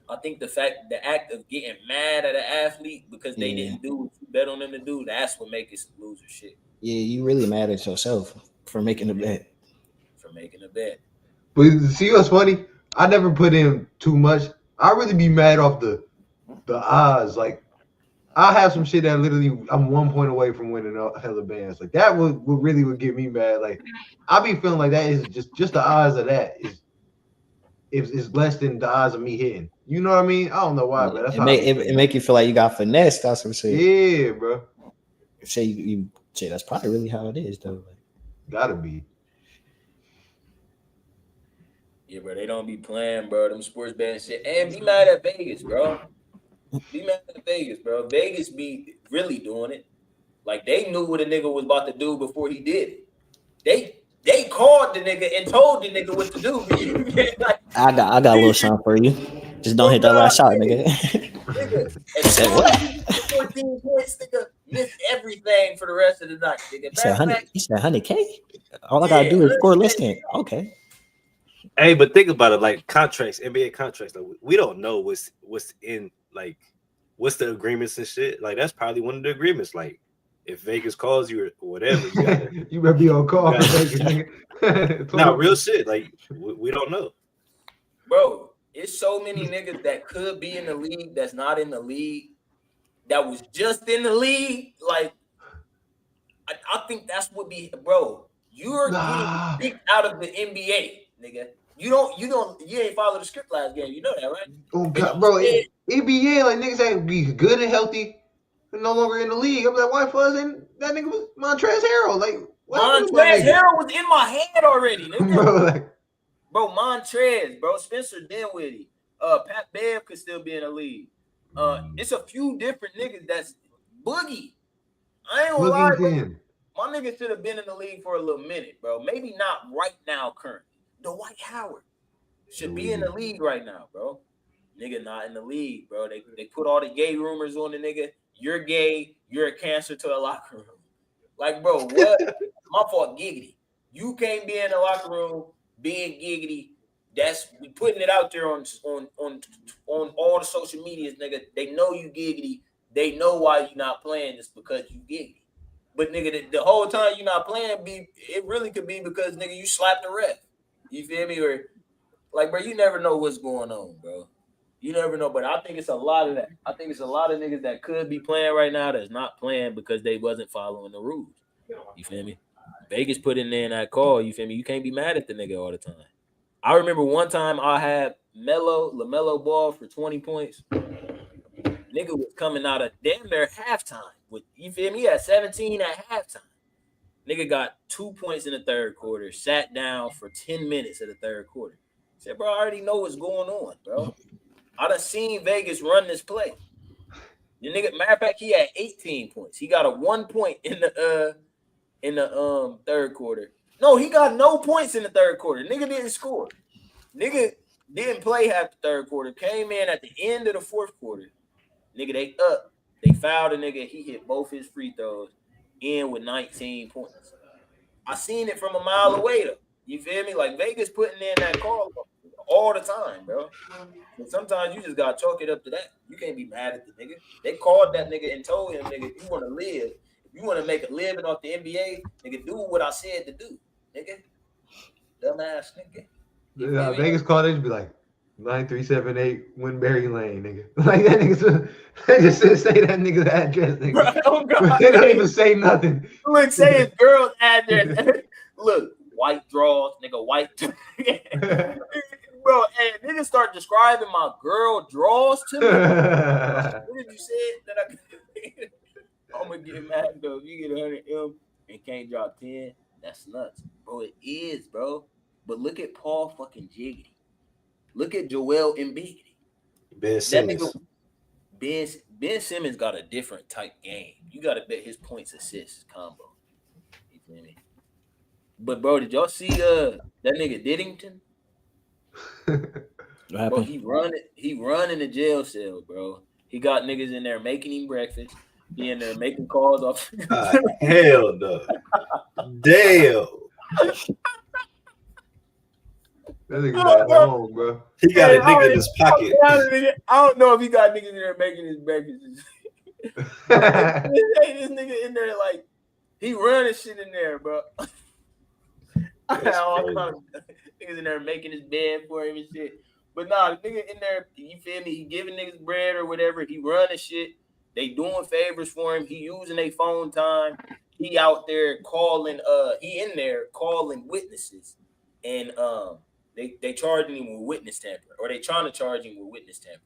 [SPEAKER 10] I think the act of getting mad at an athlete because they didn't do what you bet on them to do, that's what makes it some loser shit.
[SPEAKER 1] Yeah, you really mad at yourself for making a bet.
[SPEAKER 10] But
[SPEAKER 2] see what's funny? I never put in too much. I really be mad off the odds. Like I have some shit that literally I'm 1 point away from winning a hella bands. Like that would get me mad. Like I be feeling like that is just the odds of that is less than the odds of me hitting. You know what I mean? I don't know why, but that's
[SPEAKER 1] it make you feel like you got finessed. That's what I'm saying.
[SPEAKER 2] Yeah, bro.
[SPEAKER 1] Say you say that's probably really how it is, though.
[SPEAKER 2] Gotta be.
[SPEAKER 10] Yeah, bro. They don't be playing, bro. Them sports betting shit. And be mad at Vegas, bro. Be mad at Vegas, bro. Vegas be really doing it. Like they knew what a nigga was about to do before he did it. They called the nigga and told the nigga what to do. Like,
[SPEAKER 1] I got a little something for you. Just don't hit that last shot, nigga.
[SPEAKER 10] Said what? 14 points, nigga. Missed everything for the rest of the night, nigga.
[SPEAKER 1] He said 100K? All I gotta do is score less than. Okay.
[SPEAKER 3] Hey, but think about it, like contracts, NBA contracts. Like we don't know what's in, like what's the agreements and shit. Like that's probably one of the agreements. Like if Vegas calls you or whatever,
[SPEAKER 2] you better be on call.
[SPEAKER 3] No, real shit. Like we don't know,
[SPEAKER 10] bro. It's so many niggas that could be in the league that's not in the league. That was just in the league. Like I think that's what be, bro. You're getting kicked out of the NBA, nigga. You ain't follow the script last game. You know that, right?
[SPEAKER 2] Oh God, bro. NBA, like niggas ain't be good and healthy, and no longer in the league. I'm like, why fuzz and that nigga was Montrezl Harrell? Like
[SPEAKER 10] Montrezl Harrell was in my head already, nigga.
[SPEAKER 2] Bro,
[SPEAKER 10] Montrezl, bro. Spencer Dinwiddie, Pat Bev could still be in the league. It's a few different niggas that's Boogie. I ain't gonna lie, bro. My nigga should have been in the league for a little minute, bro. Maybe not right now, currently. Dwight Howard should be in the league right now, bro. Nigga not in the league, bro. They put all the gay rumors on the nigga. You're gay. You're a cancer to the locker room. Like, bro, what? My fault, giggity. You can't be in the locker room being giggity. That's we putting it out there on all the social medias, nigga. They know you giggity. They know why you not playing just because you giggity. But nigga, the whole time you not playing, it really could be because nigga you slapped the ref. You feel me? Or like, bro, you never know what's going on, bro. You never know. But I think it's a lot of that. I think it's a lot of niggas that could be playing right now that's not playing because they wasn't following the rules. You feel me? Vegas put in there that call. You feel me? You can't be mad at the nigga all the time. I remember one time I had LaMelo Ball for 20 points. Nigga was coming out of damn near halftime. You feel me? He had 17 at halftime. Nigga got 2 points in the third quarter, sat down for 10 minutes of the third quarter. Said, bro, I already know what's going on, bro. I done seen Vegas run this play. The nigga, matter of fact, he had 18 points. He got a 1 point in the third quarter. No, he got no points in the third quarter. Nigga didn't score. Nigga didn't play half the third quarter. Came in at the end of the fourth quarter. Nigga, they up. They fouled a nigga. He hit both his free throws in with 19 points. I seen it from a mile away, though. You feel me? Like, Vegas putting in that call all the time, bro. And sometimes you just got to chalk it up to that. You can't be mad at the nigga. They called that nigga and told him, nigga, if you want to live, if you want to make a living off the NBA, nigga, do what I said to do, nigga. Dumbass nigga.
[SPEAKER 2] Yeah, Vegas called it, be like, 9378 Winberry Lane, nigga. Like that nigga, they just say that nigga's address, nigga.
[SPEAKER 10] Bro, oh God,
[SPEAKER 2] they don't even say nothing.
[SPEAKER 10] Look, say his girl's address. Look, white drawers, nigga, white. Bro, and niggas start describing my girl drawers to me. What did you say that I I'm gonna get mad though. If you get 100 M and can't drop 10, that's nuts. Bro, it is, bro. But look at Paul fucking Jiggity. Look at Joel Embiid.
[SPEAKER 3] Ben Simmons.
[SPEAKER 10] Ben Simmons got a different type game. You got to bet his points assists combo. feel me? But bro, did y'all see that nigga Diddington?
[SPEAKER 1] What happened?
[SPEAKER 10] Bro, he running the jail cell, bro. He got niggas in there making him breakfast. He in there making calls off.
[SPEAKER 3] Hell no. Damn.
[SPEAKER 2] That nigga at home, bro.
[SPEAKER 3] He got a nigga in his pocket.
[SPEAKER 10] I don't know if he got niggas in there making his breakfast. This nigga in there like he running shit in there, bro. Niggas in there making his bed for him and shit. But nah, the nigga in there, you feel me? He giving niggas bread or whatever. He running shit. They doing favors for him. He using their phone time. He out there calling. He in there calling witnesses, and they charging him with witness tampering, or they trying to charge him with witness tampering.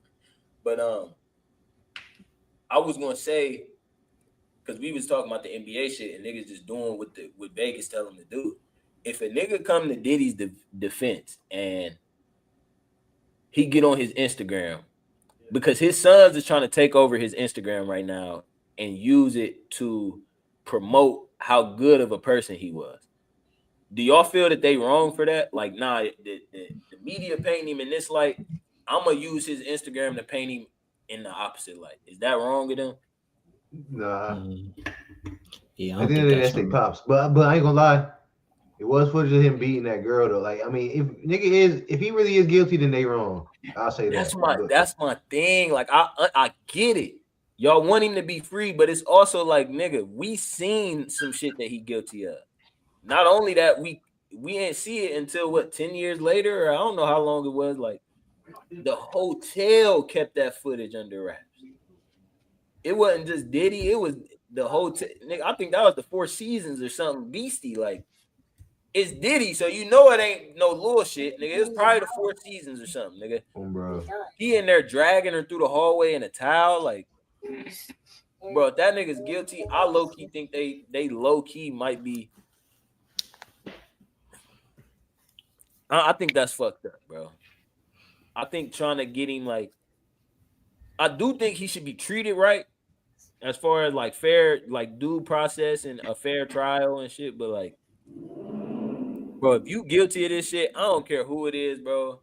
[SPEAKER 10] But I was gonna say, because we was talking about the NBA shit and niggas just doing what Vegas tell them to do. If a nigga come to Diddy's defense and he get on his Instagram, because his sons is trying to take over his Instagram right now and use it to promote how good of a person he was. Do y'all feel that they wrong for that? Like, nah, the media paint him in this light. I'm gonna use his Instagram to paint him in the opposite light. Is that wrong with them?
[SPEAKER 2] Nah.
[SPEAKER 1] Yeah,
[SPEAKER 2] I think that's their pops. But I ain't gonna lie. It was footage of him beating that girl though. Like, I mean, if he really is guilty, then they wrong. I'll say
[SPEAKER 10] that's my thing. Like, I get it. Y'all want him to be free, but it's also like, nigga, we seen some shit that he guilty of. Not only that, we didn't see it until what, 10 years later, or I don't know how long it was. Like, the hotel kept that footage under wraps. It wasn't just Diddy, it was the hotel. Nigga, I think that was the Four Seasons or something beastie. Like, it's Diddy, so you know it ain't no little shit, nigga. It's probably the Four Seasons or something, nigga.
[SPEAKER 2] Oh, bro.
[SPEAKER 10] He in there dragging her through the hallway in a towel, like, bro. If that nigga's guilty, I low key think they low key might be. I think that's fucked up, bro. I think trying to get him, like, I do think he should be treated right, as far as like fair, like due process and a fair trial and shit, but like, bro, if you guilty of this shit, I don't care who it is, bro.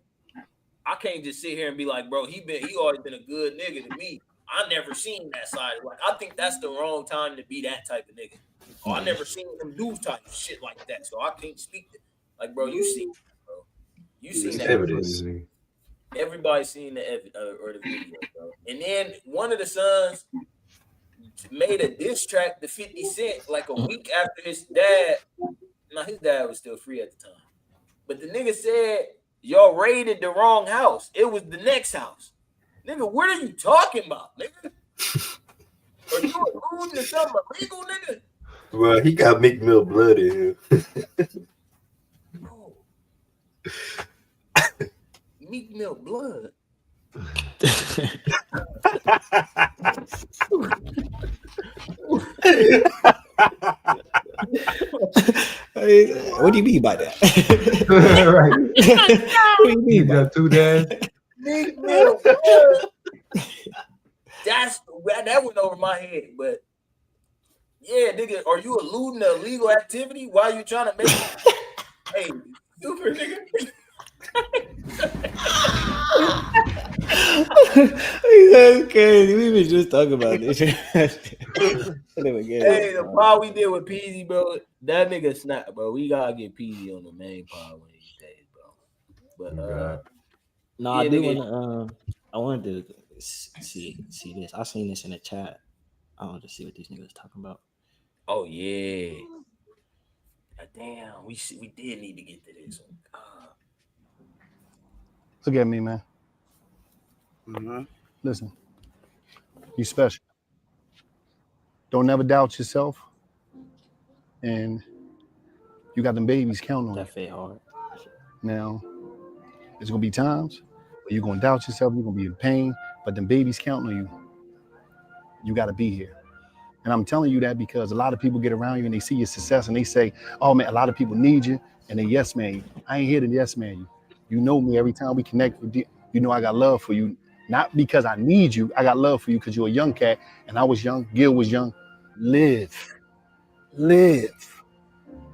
[SPEAKER 10] I can't just sit here and be like, bro, he always been a good nigga to me. I never seen that side. Like, I think that's the wrong time to be that type of nigga. Oh, I never seen him do type of shit like that, so I can't speak to. Like, bro, you seen that, bro. You seen that
[SPEAKER 3] evidence.
[SPEAKER 10] Everybody's seen the evidence or the video, bro. And then one of the sons made a diss track to 50 Cent like a week after his dad. Now, his dad was still free at the time. But the nigga said, y'all raided the wrong house. It was the next house. Nigga, what are you talking about, nigga? Are you alluding to something illegal, nigga?
[SPEAKER 3] Well, he got Meek Mill blood in him.
[SPEAKER 10] Meek Mill blood.
[SPEAKER 1] What do you mean by that?
[SPEAKER 2] Right.
[SPEAKER 1] What do you mean by
[SPEAKER 2] got two dads?
[SPEAKER 10] Meek Mill blood. That went over my head, but yeah, nigga, are you alluding to illegal activity? Why are you trying to make hey, super nigga?
[SPEAKER 1] That's crazy. We was just talking about this. Hey,
[SPEAKER 10] the pod we did with Peasy, bro. That nigga snap, bro. We gotta get Peasy on the main pod one of these days, bro. But
[SPEAKER 1] no, I do want to. I wanted to see this. I seen this in the chat. I want to see what these niggas talking about.
[SPEAKER 10] Oh yeah. Damn, we did need to get to this one.
[SPEAKER 15] Look at me, man.
[SPEAKER 10] Mm-hmm.
[SPEAKER 15] Listen, you special. Don't never doubt yourself. And you got them babies counting on you.
[SPEAKER 1] That fade hard.
[SPEAKER 15] Now, there's gonna be times where you're gonna doubt yourself, you're gonna be in pain, but them babies counting on you. You gotta be here. And I'm telling you that because a lot of people get around you and they see your success and they say, oh man, a lot of people need you, and they yes man you. I ain't here to yes man you. You know me, every time we connect with you, you know I got love for you. Not because I need you, I got love for you because you're a young cat and I was young, Gil was young. Live.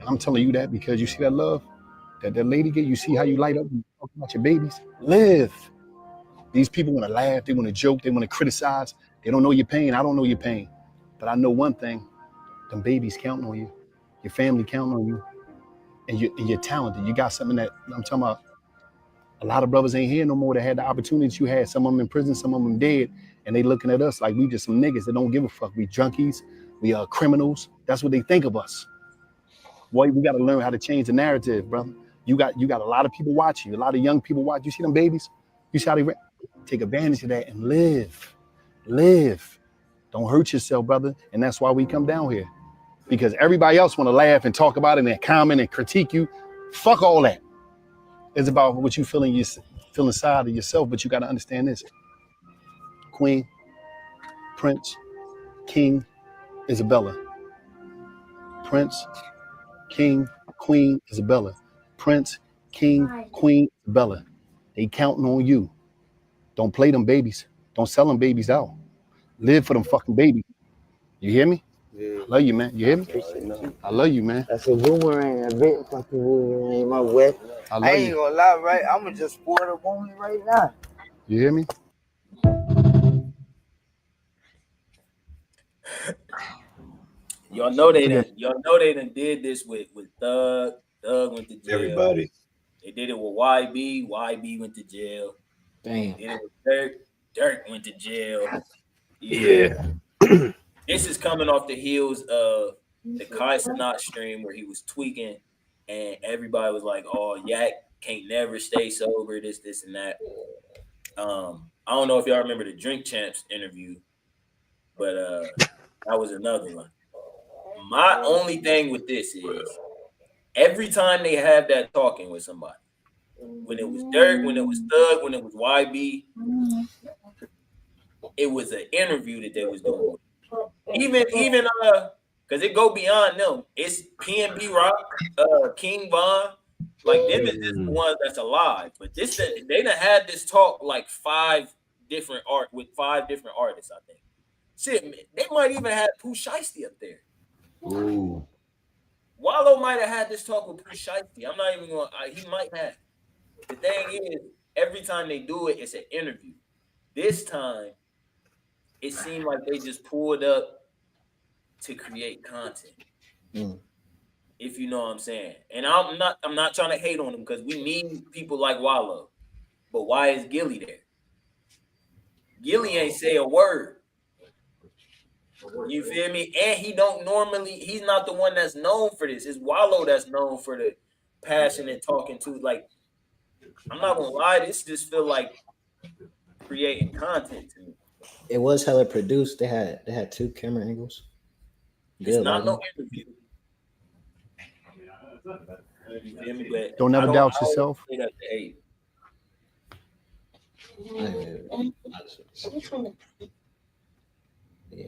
[SPEAKER 15] And I'm telling you that because you see that love that lady get. You see how you light up when you talk about your babies. Live. These people want to laugh. They want to joke. They want to criticize. They don't know your pain. I don't know your pain. But I know one thing. Them babies counting on you. Your family counting on you. And you're talented. You got something that I'm talking about. A lot of brothers ain't here no more that had the opportunities you had. Some of them in prison, some of them dead. And they looking at us like we just some niggas that don't give a fuck. We junkies. We are criminals. That's what they think of us. Boy, we got to learn how to change the narrative, brother. You got a lot of people watching you. A lot of young people watch. You see them babies? You see how they take advantage of that and live. Live. Don't hurt yourself, brother. And that's why we come down here. Because everybody else want to laugh and talk about it and comment and critique you. Fuck all that. It's about what you feel inside of yourself, but you got to understand this. Queen, Prince, King, Isabella. Prince, King, Queen, Isabella. Prince, King, Queen, Isabella. They counting on you. Don't play them babies. Don't sell them babies out. Live for them fucking babies. You hear me? Yeah. I love you, man. You hear me? I love you, man.
[SPEAKER 16] That's a boomerang, a big fucking boomerang, my way. I ain't gonna lie, right? I'm gonna just pour the woman right now.
[SPEAKER 15] You hear me?
[SPEAKER 10] Y'all know they done did this with Thug. Thug went to jail.
[SPEAKER 2] Everybody.
[SPEAKER 10] They did it with YB. YB went to jail.
[SPEAKER 1] Damn.
[SPEAKER 10] They did it with Dirk. Dirk went to jail.
[SPEAKER 3] Yeah.
[SPEAKER 10] This is coming off the heels of the Kai Cenat stream where he was tweaking and everybody was like, oh, Yak can't never stay sober, this, and that. I don't know if y'all remember the Drink Champs interview, but that was another one. My only thing with this is every time they have that talking with somebody, when it was Dirk, when it was Thug, when it was YB, it was an interview that they was doing. Even because it go beyond them. It's PNB Rock, King Von, like them is just the ones that's alive. But this they done had this talk like five different artists, I think. Shit, they might even have Pooh Shiesty up there.
[SPEAKER 2] Ooh.
[SPEAKER 10] Wallow might have had this talk with Pooh Shiesty. I'm not even going. He might have. The thing is, every time they do it, it's an interview. This time, it seemed like they just pulled up to create content. If you know what I'm saying. And I'm not trying to hate on them because we need people like Wallow. But why is Gilly there? Gilly ain't say a word. You feel me? And he's not the one that's known for this. It's Wallow that's known for the passion and talking to. Like, I'm not gonna lie, this just feel like creating content to me.
[SPEAKER 1] It was hella produced. They had two camera angles.
[SPEAKER 10] It's not no interview. You feel me? But
[SPEAKER 15] don't never doubt yourself.
[SPEAKER 1] Yeah,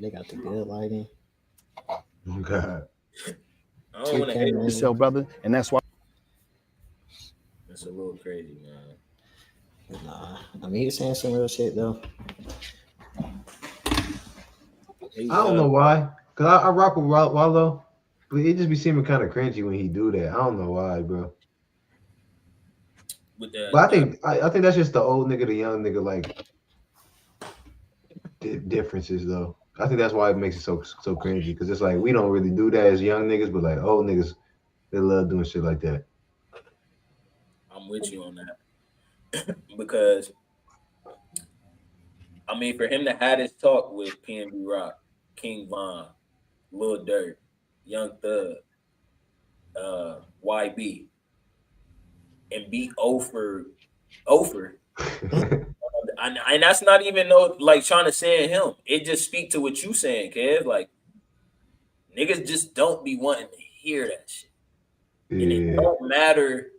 [SPEAKER 1] they got the good lighting.
[SPEAKER 15] God. I don't want to hate yourself, brother, and that's why.
[SPEAKER 10] That's a little crazy, man.
[SPEAKER 1] Nah, I mean he's saying some real shit though.
[SPEAKER 2] I don't know why, cause I rock with Wallow, but it just be seeming kind of cringy when he do that. I don't know why, bro. But I think that's just the old nigga, the young nigga, like differences though. I think that's why it makes it so cringy, because it's like we don't really do that as young niggas, but like old niggas, they love doing shit like that.
[SPEAKER 10] I'm with you on that. Because I mean, for him to have this talk with PNB Rock, King Von, Lil Durk, Young Thug, YB, and be over, and that's not even trying to say him. It just speak to what you saying, Kev. Like niggas just don't be wanting to hear that shit, and it don't matter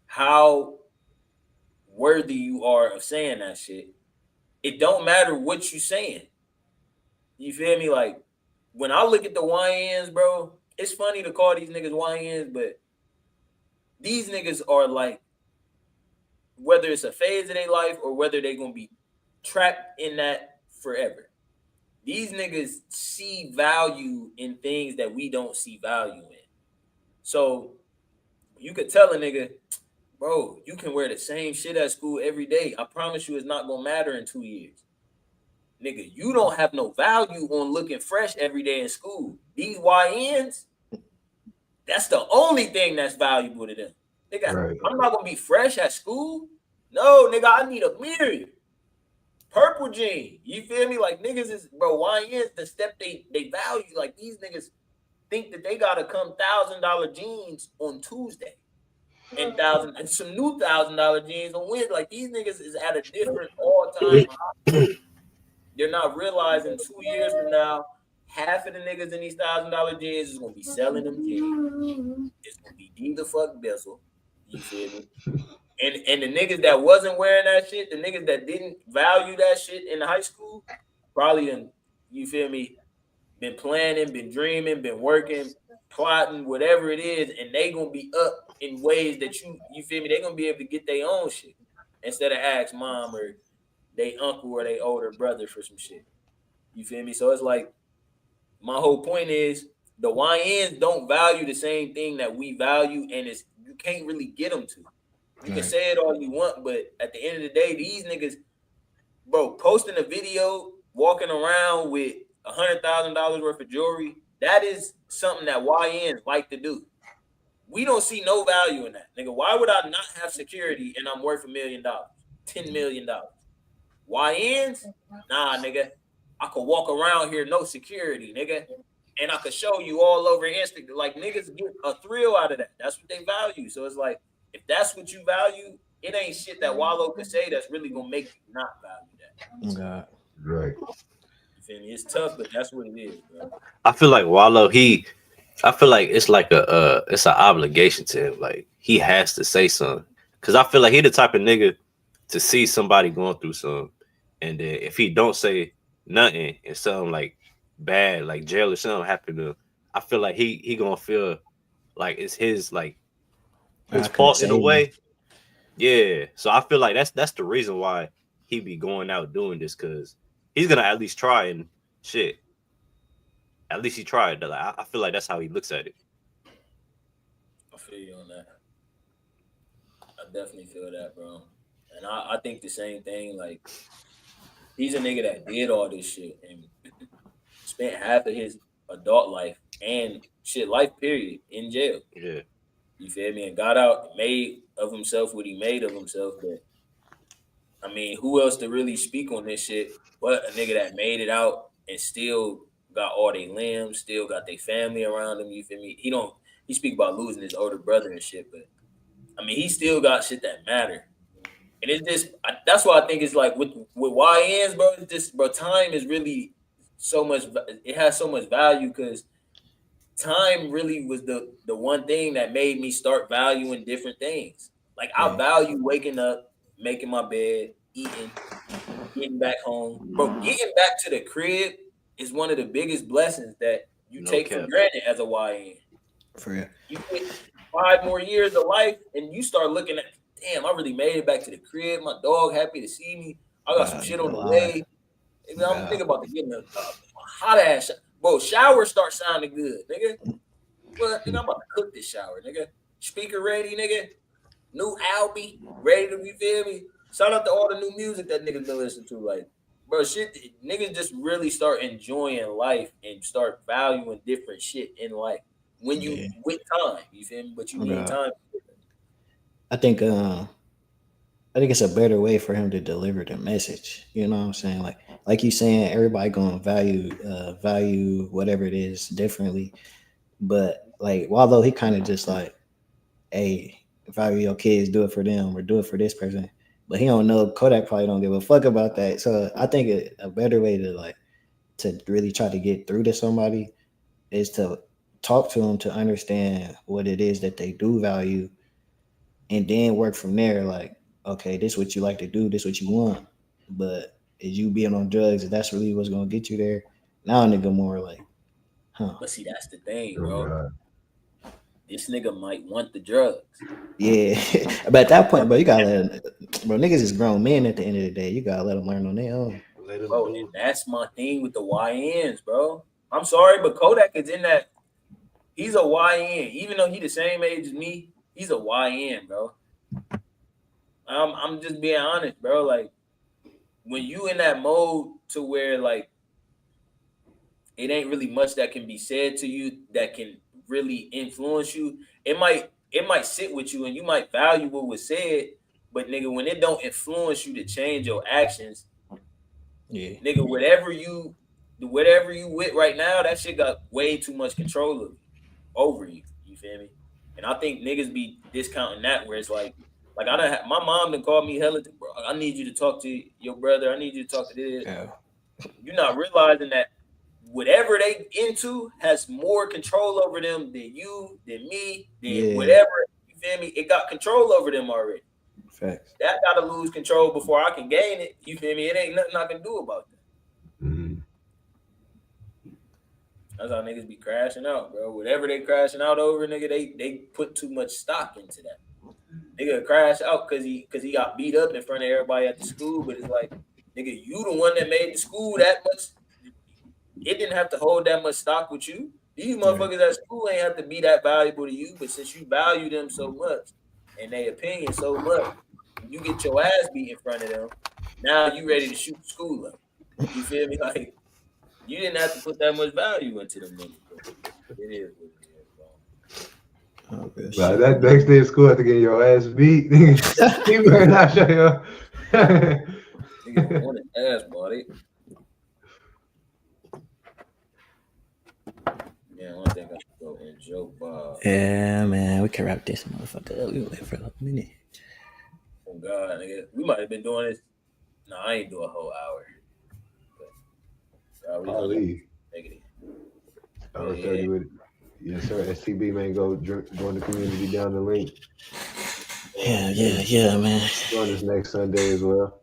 [SPEAKER 10] how worthy you are of saying that shit. It don't matter what you saying. You feel me? Like when I look at the YNs, bro, it's funny to call these niggas YNs, but these niggas are like, whether it's a phase of their life or whether they're gonna be trapped in that forever. These niggas see value in things that we don't see value in. So you could tell a nigga, bro, you can wear the same shit at school every day. I promise you it's not gonna matter in 2 years. Nigga, you don't have no value on looking fresh every day in school. These YNs, that's the only thing that's valuable to them. Nigga, right. I'm not gonna be fresh at school. No, nigga, I need a mirror. Purple jean. You feel me? Like niggas is, bro, YNs, the step they value. Like these niggas think that they gotta come $1,000 jeans on Tuesday. And some new $1,000 jeans on Wednesday. Like these niggas is at a different all-time high. You're not realizing 2 years from now, half of the niggas in these $1,000 jeans is gonna be selling them jeans. It's gonna be D the fuck Bizzle. You feel me? And the niggas that wasn't wearing that shit, the niggas that didn't value that shit in high school, probably done, you feel me, been planning, been dreaming, been working, plotting, whatever it is, and they gonna be up in ways that you feel me, they gonna be able to get their own shit instead of ask mom or they uncle or they older brother for some shit. You feel me? So it's like, my whole point is the YNs don't value the same thing that we value, and it's you can't really get them to. You can say it all you want, but at the end of the day, these niggas, bro, posting a video, walking around with $100,000 worth of jewelry, that is something that YNs like to do. We don't see no value in that. Nigga, why would I not have security and I'm worth $1 million, $10 million? YNs? Nah, nigga. I could walk around here, no security, nigga. And I could show you all over Instagram. Like, niggas get a thrill out of that. That's what they value. So it's like, if that's what you value, it ain't shit that Wallow could say that's really gonna make you not value that.
[SPEAKER 1] God.
[SPEAKER 2] Right.
[SPEAKER 10] You feel me? It's tough, but that's what it is, bro.
[SPEAKER 3] I feel like Wallow, I feel like it's like it's an obligation to him. Like, he has to say something. Cause I feel like he the type of nigga to see somebody going through something, and then if he don't say nothing and something like bad, like jail or something happen to him, I feel like he gonna feel like it's his fault in a way. Yeah. So I feel like that's the reason why he be going out doing this, because he's gonna at least try and shit. At least he tried. Like, I feel like that's how he looks at it.
[SPEAKER 10] I feel you on that. I definitely feel that, bro. And I think the same thing. Like, he's a nigga that did all this shit and spent half of his adult life and shit life period in jail.
[SPEAKER 3] Yeah.
[SPEAKER 10] You feel me? And got out, made of himself what he made of himself. But I mean, who else to really speak on this shit but a nigga that made it out and still got all their limbs, still got their family around him? You feel me? He speak about losing his older brother and shit, but I mean, he still got shit that matter. And it's just, that's why I think it's like with YNs, bro, it's just, bro, time is really so much, it has so much value because time really was the one thing that made me start valuing different things. Like, I value waking up, making my bed, eating, getting back home. Bro, getting back to the crib is one of the biggest blessings that you take for granted as a YN.
[SPEAKER 1] For real.
[SPEAKER 10] You get 5 more years of life and you start looking at, damn, I really made it back to the crib. My dog happy to see me. I got some shit on the way. I'm thinking about getting a hot ass shower. Bro, shower start sounding good, nigga. Well, nigga, I'm about to cook this shower, nigga. Speaker ready, nigga. New album ready to be, feel me? Shout out to all the new music that niggas been listening to. Like, bro, shit, niggas just really start enjoying life and start valuing different shit in life when you with time. You feel me? But you need time.
[SPEAKER 1] I think it's a better way for him to deliver the message. You know what I'm saying? Like you saying, everybody gonna value whatever it is differently. But like, although he kind of just like, hey, value your kids, do it for them or do it for this person. But he don't know, Kodak probably don't give a fuck about that. So I think a better way to really try to get through to somebody is to talk to them to understand what it is that they do value, and then work from there. Like, okay, this is what you like to do, this is what you want. But is you being on drugs, if that's really what's gonna get you there? Now nigga more like, huh.
[SPEAKER 10] But see, that's the thing, bro. This nigga might want the drugs.
[SPEAKER 1] Yeah. But at that point, bro, you gotta bro, niggas is grown men at the end of the day. You gotta let them learn on their own.
[SPEAKER 10] Bro, and that's my thing with the YNs, bro. I'm sorry, but Kodak is in that He's a YN. Even though he the same age as me, he's a YN, bro. I'm just being honest, bro. Like, when you in that mode to where, like, it ain't really much that can be said to you that can really influence you. It might sit with you and you might value what was said, but nigga, when it don't influence you to change your actions,
[SPEAKER 1] yeah,
[SPEAKER 10] nigga, whatever you with right now, that shit got way too much control over you. You feel me? And I think niggas be discounting that, where it's like I don't have, my mom done called me hella, bro, I need you to talk to your brother. I need you to talk to this.
[SPEAKER 1] Yeah.
[SPEAKER 10] You're not realizing that whatever they into has more control over them than you, than me, than whatever. You feel me? It got control over them already.
[SPEAKER 1] Facts.
[SPEAKER 10] That gotta lose control before I can gain it. You feel me? It ain't nothing I can do about that.
[SPEAKER 2] Mm-hmm.
[SPEAKER 10] That's how niggas be crashing out, bro. Whatever they crashing out over, nigga, they put too much stock into that. Nigga crash out because he got beat up in front of everybody at the school, but it's like, nigga, you the one that made the school that much. It didn't have to hold that much stock with you. These motherfuckers at school ain't have to be that valuable to you, but since you value them so much and their opinion so much, you get your ass beat in front of them. Now you ready to shoot the school up. You feel me? Like, you didn't have to put that much value into them niggas. It is what it is, bro.
[SPEAKER 2] Nah, that next day at school have to get your ass beat. You better not show your
[SPEAKER 10] nigga want his ass, buddy. Yeah, I think I should go and joke Bob.
[SPEAKER 1] Yeah, man, we can wrap this motherfucker up. We went for a minute.
[SPEAKER 10] Oh God, nigga, we might have been doing this. No, I ain't do a whole hour.
[SPEAKER 2] I'll leave.
[SPEAKER 10] Take it in.
[SPEAKER 2] Hour 30 with it. Yes, sir. STB, man, go join the community down the link.
[SPEAKER 1] Yeah, man.
[SPEAKER 2] Join us next Sunday as well.